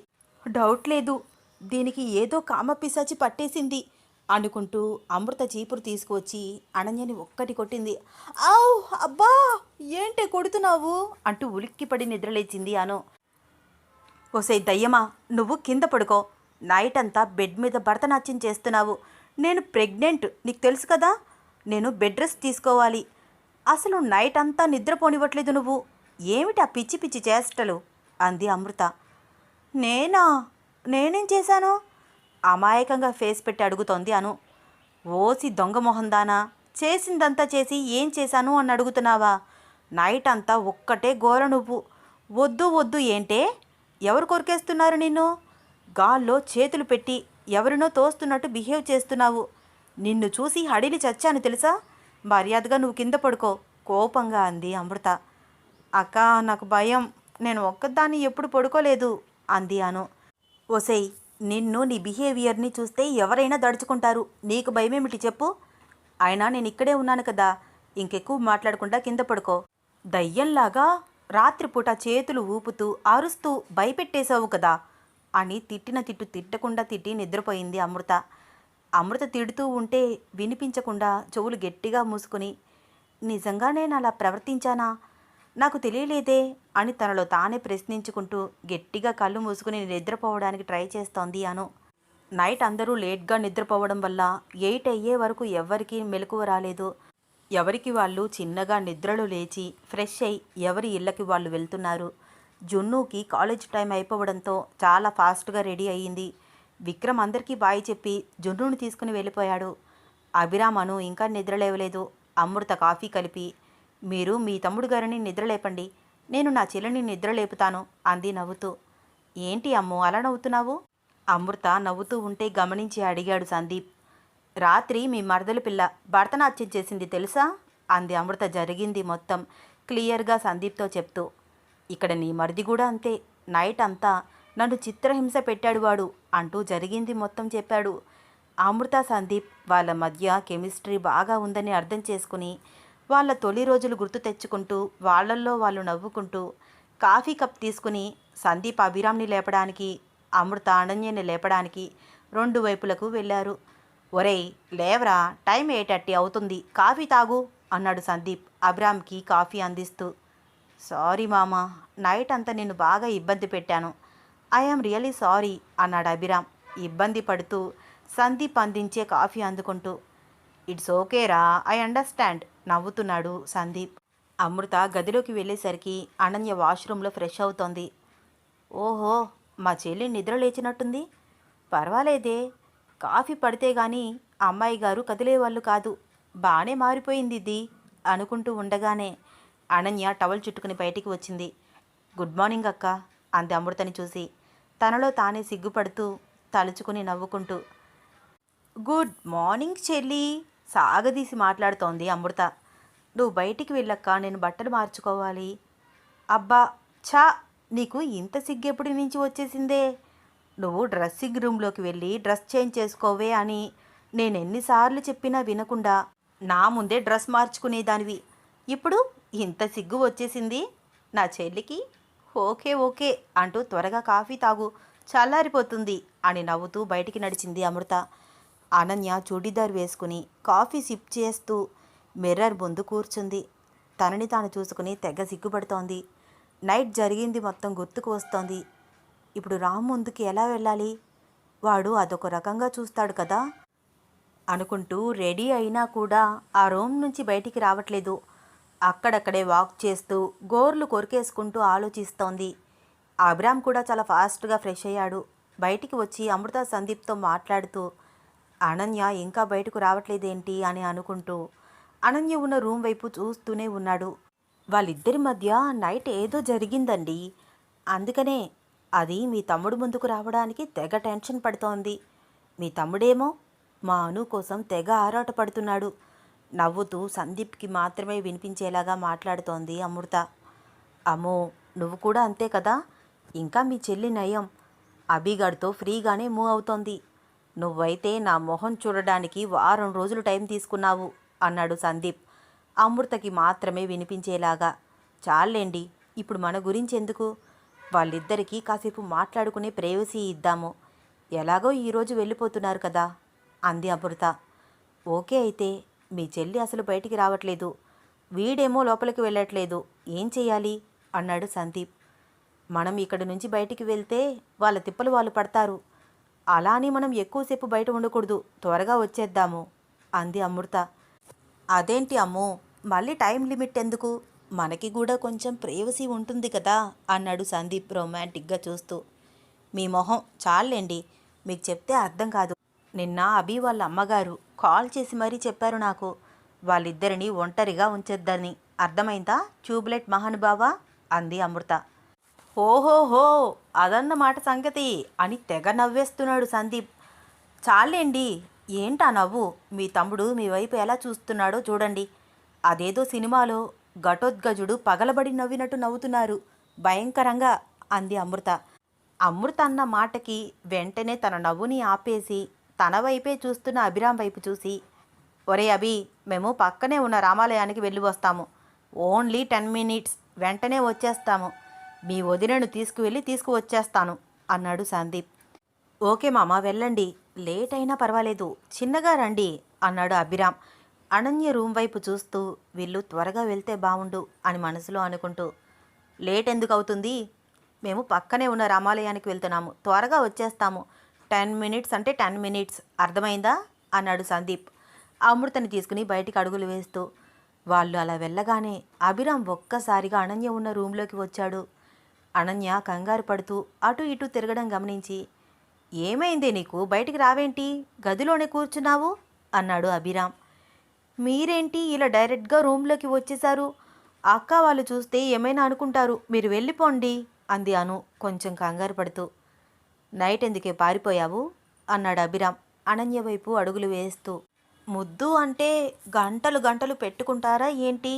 డౌట్ లేదు, దీనికి ఏదో కామపిశాచి పట్టేసింది అనుకుంటూ అమృత చీపురు తీసుకువచ్చి అనన్యని ఒక్కటి కొట్టింది. ఆవ్ అబ్బా, ఏంటే కొడుతున్నావు అంటూ ఉలిక్కిపడి నిద్రలేచింది అను. ఓసే దయ్యమా, నువ్వు కింద పడుకో. నైట్ అంతా బెడ్ మీద భరతనాట్యం చేస్తున్నావు. నేను ప్రెగ్నెంట్, నీకు తెలుసు కదా. నేను బెడ్ రెస్ట్ తీసుకోవాలి. అసలు నైట్ అంతా నిద్రపోనివ్వట్లేదు నువ్వు. ఏమిటి ఆ పిచ్చి పిచ్చి చేష్టలు అంది అమృత. నేనేం చేశాను అమాయకంగా ఫేస్ పెట్టి అడుగుతోంది అను. ఓసి దొంగ మొహందానా, చేసిందంతా చేసి ఏం చేశాను అని అడుగుతున్నావా? నైట్ అంతా ఒక్కటే గోల నువ్వు. వద్దు వద్దు ఏంటే? ఎవరు కొరికేస్తున్నారు నిన్ను? గాల్లో చేతులు పెట్టి ఎవరినో తోస్తున్నట్టు బిహేవ్ చేస్తున్నావు. నిన్ను చూసి హడిలి చచ్చాను తెలుసా. మర్యాదగా నువ్వు కింద పడుకో కోపంగా అంది అమృత. అక్క నాకు భయం, నేను ఒక్కదాన్ని ఎప్పుడు పడుకోలేదు అంది అను. ఒసేయ్, నిన్ను నీ బిహేవియర్ని చూస్తే ఎవరైనా దడుచుకుంటారు. నీకు భయమేమిటి చెప్పు? అయినా నేను ఇక్కడే ఉన్నాను కదా, ఇంకెక్కువ మాట్లాడకుండా కింద పడుకో. దయ్యంలాగా రాత్రిపూట చేతులు ఊపుతూ అరుస్తూ భయపెట్టేశావు కదా అని తిట్టిన తిట్టు తిట్టకుండా తిట్టి నిద్రపోయింది అమృత. అమృత తిడుతూ ఉంటే వినిపించకుండా చెవులు గట్టిగా మూసుకుని, నిజంగా నేను అలా ప్రవర్తించానా? నాకు తెలియలేదే అని తనలో తానే ప్రశ్నించుకుంటూ గట్టిగా కళ్ళు మూసుకుని నిద్రపోవడానికి ట్రై చేస్తోంది అను. నైట్ అందరూ లేట్గా నిద్రపోవడం వల్ల 8 అయ్యే వరకు ఎవ్వరికీ మెలకువ రాలేదు. ఎవరికి వాళ్ళు చిన్నగా నిద్రలో లేచి ఫ్రెష్ అయి ఎవరి ఇళ్ళకి వాళ్ళు వెళ్తున్నారు. జున్నుకి కాలేజ్ టైం అయిపోవడంతో చాలా ఫాస్ట్గా రెడీ అయ్యింది. విక్రమ్ అందరికీ బాయ్ చెప్పి జున్నుని తీసుకుని వెళ్ళిపోయాడు. అభిరామను ఇంకా నిద్రలేవలేదు. అమృత కాఫీ కలిపి, మీరు మీ తమ్ముడు గారిని నిద్రలేపండి, నేను నా చెల్లిని నిద్రలేపుతాను అంది నవ్వుతూ. ఏంటి అమ్మో అలా నవ్వుతున్నావు? అమృత నవ్వుతూ ఉంటే గమనించి అడిగాడు సందీప్. రాత్రి మీ మరదల పిల్ల భరతనాట్యం చేసింది తెలుసా అంది అమృత జరిగింది మొత్తం క్లియర్గా సందీప్తో చెప్తూ. ఇక్కడ నీ మరిది కూడా అంతే, నైట్ అంతా నన్ను చిత్రహింస పెట్టాడు వాడు అంటూ జరిగింది మొత్తం చెప్పాడు. అమృత సందీప్ వాళ్ళ మధ్య కెమిస్ట్రీ బాగా ఉందని అర్థం చేసుకుని వాళ్ళ తొలి రోజులు గుర్తు తెచ్చుకుంటూ వాళ్ళల్లో వాళ్ళు నవ్వుకుంటూ కాఫీ కప్ తీసుకుని సందీప్ అభిరామ్ని లేపడానికి, అమృత అనన్యని లేపడానికి 2 వైపులకు వెళ్ళారు. ఒరేయ్ లేవరా, టైం 8:30 అవుతుంది, కాఫీ తాగు అన్నాడు సందీప్ అభిరామ్కి కాఫీ అందిస్తూ. సారీ మామా, నైట్ అంతా నిన్ను బాగా ఇబ్బంది పెట్టాను. ఐఆమ్ రియలీ సారీ అన్నాడు అభిరామ్ ఇబ్బంది పడుతూ సందీప్ అందించే కాఫీ అందుకుంటూ. ఇట్స్ ఓకేరా, ఐ అండర్స్టాండ్ నవ్వుతున్నాడు సందీప్. అమృత గదిలోకి వెళ్ళేసరికి అనన్య వాష్రూమ్లో ఫ్రెష్ అవుతోంది. ఓహో, మా చెల్లి నిద్ర లేచినట్టుంది. పర్వాలేదే, కాఫీ పడితే గాని అమ్మాయి గారు కదిలేవాళ్ళు కాదు. బాగానే మారిపోయింది ఇది అనుకుంటూ ఉండగానే అనన్య టవల్ చుట్టుకుని బయటికి వచ్చింది. గుడ్ మార్నింగ్ అక్క అంది అమృతని చూసి. తనలో తానే సిగ్గుపడుతూ తలుచుకుని నవ్వుకుంటూ. గుడ్ మార్నింగ్ చెల్లి సాగదీసి మాట్లాడుతోంది అమృత. నువ్వు బయటికి వెళ్ళక్క, నేను బట్టలు మార్చుకోవాలి. అబ్బా ఛా, నీకు ఇంత సిగ్గెప్పటి నుంచి వచ్చేసిందే? నువ్వు డ్రెస్సింగ్ రూమ్లోకి వెళ్ళి డ్రెస్ చేంజ్ చేసుకోవే అని నేను ఎన్నిసార్లు చెప్పినా వినకుండా నా ముందే డ్రెస్ మార్చుకునేదానివి. ఇప్పుడు ఇంత సిగ్గు వచ్చేసింది నా చెల్లికి? ఓకే ఓకే అంటూ త్వరగా కాఫీ తాగు, చల్లారిపోతుంది అని నవ్వుతూ బయటికి నడిచింది అమృత. అనన్య చూడీదార్ వేసుకుని కాఫీ సిప్ చేస్తూ మిర్రర్ ముందు కూర్చుంది. తనని తాను చూసుకుని తెగ సిగ్గుపడుతోంది. నైట్ జరిగింది మొత్తం గుర్తుకు వస్తోంది. ఇప్పుడు రామ్ ముందుకి ఎలా వెళ్ళాలి? వాడు అదొక రకంగా చూస్తాడు కదా అనుకుంటూ రెడీ అయినా కూడా ఆ రూమ్ నుంచి బయటికి రావట్లేదు. అక్కడక్కడే వాక్ చేస్తూ గోర్లు కొరికేసుకుంటూ ఆలోచిస్తోంది. అభిరామ్ కూడా చాలా ఫాస్ట్గా ఫ్రెష్ అయ్యాడు. బయటికి వచ్చి అమృత సందీప్తో మాట్లాడుతూ, అనన్య ఇంకా బయటకు రావట్లేదేంటి అని అనుకుంటూ అనన్య ఉన్న రూమ్ వైపు చూస్తూనే ఉన్నాడు. వాళ్ళిద్దరి మధ్య నైట్ ఏదో జరిగిందండి, అందుకనే అది మీ తమ్ముడు ముందుకు రావడానికి తెగ టెన్షన్ పడుతోంది. మీ తమ్ముడేమో మా అను కోసం తెగ ఆరాటపడుతున్నాడు. నవ్వుతూ సందీప్కి మాత్రమే వినిపించేలాగా మాట్లాడుతోంది అమృత. అమ్మో, నువ్వు కూడా అంతే కదా? ఇంకా మీ చెల్లి నయం, అభిగాడితో ఫ్రీగానే మూవ్ అవుతోంది. నువ్వైతే నా మొహం చూడడానికి వారం రోజులు టైం తీసుకున్నావు అన్నాడు సందీప్ అమృతకి మాత్రమే వినిపించేలాగా. చాలేండి, ఇప్పుడు మన గురించి ఎందుకు? వాళ్ళిద్దరికీ కాసేపు మాట్లాడుకునే ప్రైవసీ ఇద్దాము. ఎలాగో ఈరోజు వెళ్ళిపోతున్నారు కదా అంది అమృత. ఓకే అయితే, మీ చెల్లి అసలు బయటికి రావట్లేదు, వీడేమో లోపలికి వెళ్ళట్లేదు, ఏం చెయ్యాలి అన్నాడు సందీప్. మనం ఇక్కడి నుంచి బయటికి వెళ్తే వాళ్ళ తిప్పలు వాళ్ళు పడతారు. అలా అని మనం ఎక్కువసేపు బయట ఉండకూడదు, త్వరగా వచ్చేద్దాము అంది అమృత. అదేంటి అమ్మో, మళ్ళీ టైం లిమిట్ ఎందుకు? మనకి కూడా కొంచెం ప్రైవసీ ఉంటుంది కదా అన్నాడు సందీప్ రొమాంటిక్గా చూస్తూ. మీ మొహం చాలండి, మీకు చెప్తే అర్థం కాదు. నిన్న అభి వాళ్ళ అమ్మగారు కాల్ చేసి మరీ చెప్పారు నాకు, వాళ్ళిద్దరిని ఒంటరిగా ఉంచేద్దని. అర్థమైందా ట్యూబ్లైట్ మహానుభావా అంది అమృత. ఓహోహో, అదన్నమాట సంగతి అని తెగ నవ్వేస్తున్నాడు సందీప్. చాలేండి, ఏంటా నవ్వు? మీ తమ్ముడు మీ వైపు ఎలా చూస్తున్నాడో చూడండి. అదేదో సినిమాలో ఘటోద్గజుడు పగలబడి నవ్వినట్టు నవ్వుతున్నారు భయంకరంగా అంది అమృత. అమృత అన్న మాటకి వెంటనే తన నవ్వుని ఆపేసి తన వైపే చూస్తున్న అభిరామ్ వైపు చూసి, ఒరే అభి, మేము పక్కనే ఉన్న రామాలయానికి వెళ్ళి వస్తాము. ఓన్లీ 10 మినిట్స్, వెంటనే వచ్చేస్తాము. మీ వదినను తీసుకువెళ్ళి తీసుకువచ్చేస్తాను అన్నాడు సందీప్. ఓకే మామ, వెళ్ళండి, లేట్ అయినా పర్వాలేదు, చిన్నగా రండి అన్నాడు అభిరామ్ అనన్య రూమ్ వైపు చూస్తూ. వీళ్ళు త్వరగా వెళ్తే బావుండు అని మనసులో అనుకుంటూ. లేట్ ఎందుకు అవుతుంది? మేము పక్కనే ఉన్న రామాలయానికి వెళ్తున్నాము, త్వరగా వచ్చేస్తాము. 10 మినిట్స్ అంటే 10 మినిట్స్, అర్థమైందా అన్నాడు సందీప్ అమృతని తీసుకుని బయటికి అడుగులు వేస్తూ. వాళ్ళు అలా వెళ్ళగానే అభిరామ్ ఒక్కసారిగా అనన్య ఉన్న రూంలోకి వచ్చాడు. అనన్య కంగారు పడుతూ అటు ఇటు తిరగడం గమనించి, ఏమైంది నీకు, బయటికి రావేంటి, గదిలోనే కూర్చున్నావు అన్నాడు అభిరామ్. మీరేంటి ఇలా డైరెక్ట్గా రూమ్లోకి వచ్చేశారు? అక్క వాళ్ళు చూస్తే ఏమైనా అనుకుంటారు, మీరు వెళ్ళిపోండి అంది అను కొంచెం కంగారు పడుతూ. నైట్ ఎందుకే పారిపోయావు అన్నాడు అభిరామ్ అనన్య వైపు అడుగులు వేస్తూ. ముద్దు అంటే గంటలు గంటలు పెట్టుకుంటారా ఏంటి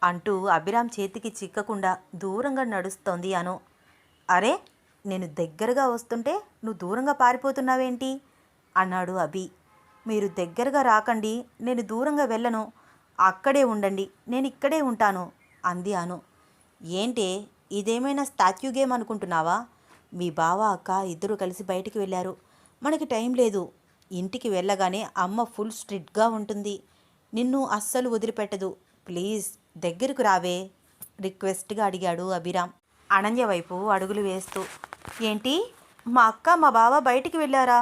అంటూ అభిరామ్ చేతికి చిక్కకుండా దూరంగా నడుస్తోంది అను. అరే, నేను దగ్గరగా వస్తుంటే నువ్వు దూరంగా పారిపోతున్నావేంటి అన్నాడు అభి. మీరు దగ్గరగా రాకండి, నేను దూరంగా వెళ్ళను, అక్కడే ఉండండి, నేను ఇక్కడే ఉంటాను అంది అను. ఏంటే, ఇదేమైనా స్టాచ్యూ గేమ్ అనుకుంటున్నావా? మీ బావ అక్క ఇద్దరు కలిసి బయటికి వెళ్ళారు, మనకి టైం లేదు. ఇంటికి వెళ్ళగానే అమ్మ ఫుల్ స్ట్రిక్ట్గా ఉంటుంది, నిన్ను అస్సలు వదిలిపెట్టదు. ప్లీజ్ దగ్గరకు రావే రిక్వెస్ట్గా అడిగాడు అభిరామ్ అనన్య వైపు అడుగులు వేస్తూ. ఏంటి, మా అక్క మా బావ బయటికి వెళ్ళారా?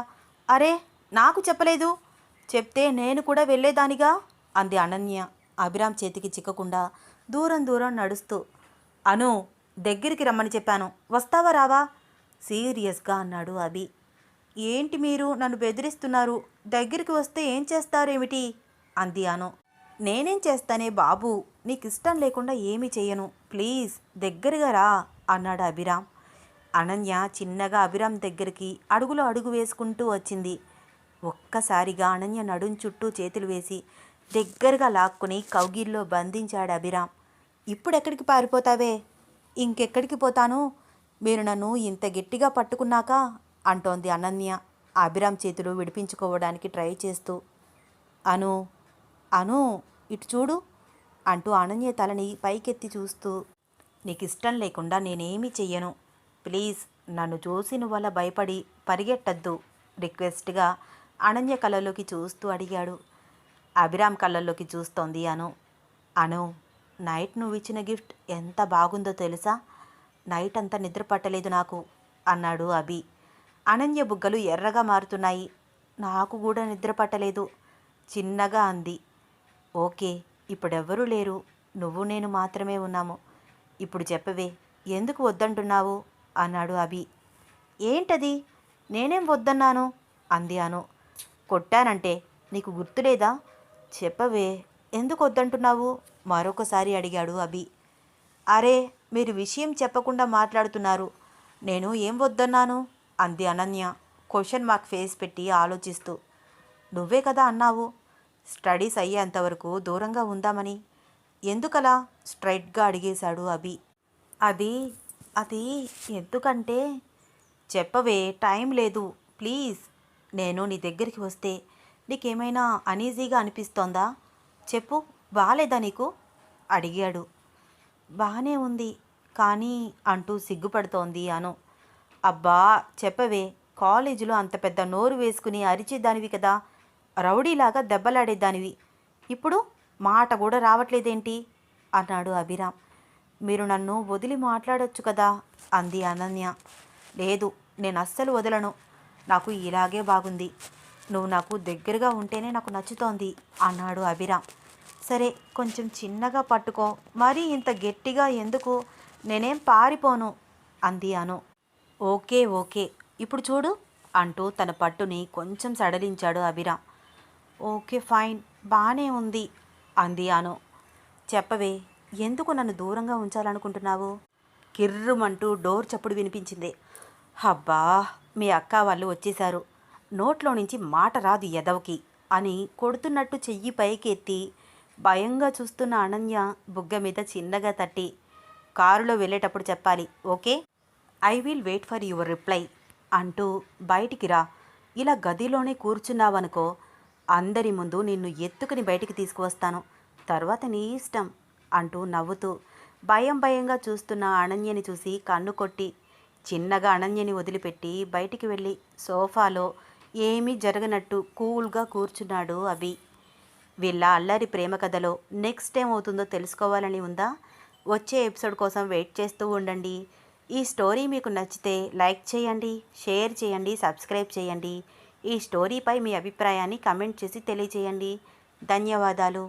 అరే, నాకు చెప్పలేదు, చెప్తే నేను కూడా వెళ్ళేదానిగా అంది అనన్య అభిరామ్ చేతికి చిక్కకుండా దూరం దూరం నడుస్తూ. అను, దగ్గరికి రమ్మని చెప్పాను, వస్తావా రావా సీరియస్గా అన్నాడు అభి. ఏంటి మీరు నన్ను బెదిరిస్తున్నారు, దగ్గరికి వస్తే ఏం చేస్తారేమిటి అంది అను. నేనేం చేస్తానే బాబు, నీకు ఇష్టం లేకుండా ఏమీ చెయ్యను, ప్లీజ్ దగ్గరగా రా అన్నాడు అభిరామ్. అనన్య చిన్నగా అభిరామ్ దగ్గరికి అడుగులో అడుగు వేసుకుంటూ వచ్చింది. ఒక్కసారిగా అనన్య నడుం చుట్టూ చేతులు వేసి దగ్గరగా లాక్కుని కౌగిల్లో బంధించాడు అభిరామ్. ఇప్పుడెక్కడికి పారిపోతావే? ఇంకెక్కడికి పోతాను, మీరు నన్ను ఇంత గట్టిగా పట్టుకున్నాక అంటోంది అనన్య అభిరామ్ చేతులు విడిపించుకోవడానికి ట్రై చేస్తూ. అను, అను ఇటు చూడు అంటూ అనన్య తలని పైకెత్తి చూస్తూ. నీకు ఇష్టం లేకుండా నేనేమీ చెయ్యను, ప్లీజ్ నన్ను చూసి నువ్వలా భయపడి పరిగెట్టద్దు రిక్వెస్ట్గా అనన్య కళ్ళల్లోకి చూస్తూ అడిగాడు. అభిరామ్ కళ్ళల్లోకి చూస్తోంది అను. అను, నైట్ నువ్వు ఇచ్చిన గిఫ్ట్ ఎంత బాగుందో తెలుసా, నైట్ అంతా నిద్ర పట్టలేదు నాకు అన్నాడు అభి. అనన్య బుగ్గలు ఎర్రగా మారుతున్నాయి. నాకు కూడా నిద్ర పట్టలేదు చిన్నగా అంది. ఓకే, ఇప్పుడెవ్వరూ లేరు, నువ్వు నేను మాత్రమే ఉన్నాము. ఇప్పుడు చెప్పవే, ఎందుకు వద్దంటున్నావు అన్నాడు అభి. ఏంటది, నేనేం వద్దన్నాను అంది అను. కొట్టానంటే నీకు గుర్తులేదా? చెప్పవే, ఎందుకు వద్దంటున్నావు మరొకసారి అడిగాడు అభి. అరే, మీరు విషయం చెప్పకుండా మాట్లాడుతున్నారు, నేను ఏం వద్దన్నాను అంది అనన్య క్వశ్చన్ మార్క్ ఫేస్ పెట్టి ఆలోచిస్తూ. నువ్వే కదా అన్నావు, స్టడీస్ అయ్యేంతవరకు దూరంగా ఉందామని. ఎందుకలా స్ట్రైట్గా అడిగేశాడు అభి. అది అది ఎందుకంటే. చెప్పవే, టైం లేదు ప్లీజ్ నేను నీ దగ్గరికి వస్తే నీకేమైనా అనీజీగా అనిపిస్తోందా? చెప్పు, బాలేదా నీకు? అడిగాడు. బాగానే ఉంది కానీ అంటూ సిగ్గుపడుతోంది అను. అబ్బా చెప్పవే, కాలేజీలో అంత పెద్ద నోరు వేసుకుని అరిచేదానివి కదా, రౌడీలాగా దెబ్బలాడేదానివి. ఇప్పుడు మాట కూడా రావట్లేదేంటి అన్నాడు అభిరామ్. మీరు నన్ను వదిలి మాట్లాడొచ్చు కదా అంది అనన్య. లేదు, నేను అస్సలు వదలను. నాకు ఇలాగే బాగుంది. నువ్వు నాకు దగ్గరగా ఉంటేనే నాకు నచ్చుతోంది అన్నాడు అభిరామ్. సరే, కొంచెం చిన్నగా పట్టుకో, మరీ ఇంత గట్టిగా ఎందుకు? నేనేం పారిపోను అంది అను. ఓకే ఓకే, ఇప్పుడు చూడు అంటూ తన పట్టుని కొంచెం సడలించాడు అభిరామ్. ఓకే ఫైన్, బాగానే ఉంది అంది అను. చెప్పవే, ఎందుకు నన్ను దూరంగా ఉంచాలనుకుంటున్నావు? కిర్రుమంటూ డోర్ చప్పుడు వినిపించింది. అబ్బా, మీ అక్క వాళ్ళు వచ్చేశారు. నోట్లో నుంచి మాట రాదు ఎదవకి అని కొడుతున్నట్టు చెయ్యి పైకి ఎత్తి భయంగా చూస్తున్న అనన్య బుగ్గ మీద చిన్నగా తట్టి, కారులో వెళ్ళేటప్పుడు చెప్పాలి, okay? I will wait for your reply అంటూ బయటికి రా. ఇలా గదిలోనే కూర్చున్నావనుకో, అందరి ముందు నిన్ను ఎత్తుకుని బయటికి తీసుకువస్తాను. తర్వాత నీ ఇష్టం అంటూ నవ్వుతూ భయంగా చూస్తున్న అనన్యని చూసి కన్ను కొట్టి చిన్నగా అనన్యని వదిలిపెట్టి బయటికి వెళ్ళి సోఫాలో ఏమీ జరగనట్టు కూల్గా కూర్చున్నాడు అభి. వీళ్ళ అల్లరి ప్రేమ కథలో నెక్స్ట్ ఏమవుతుందో తెలుసుకోవాలని ఉందా? వచ్చే ఎపిసోడ్ కోసం వెయిట్ చేస్తూ ఉండండి. ఈ స్టోరీ మీకు నచ్చితే లైక్ చేయండి, షేర్ చేయండి, సబ్స్క్రైబ్ చేయండి. ఈ స్టోరీపై మీ అభిప్రాయాన్ని కమెంట్ చేసి తెలియజేయండి. ధన్యవాదాలు.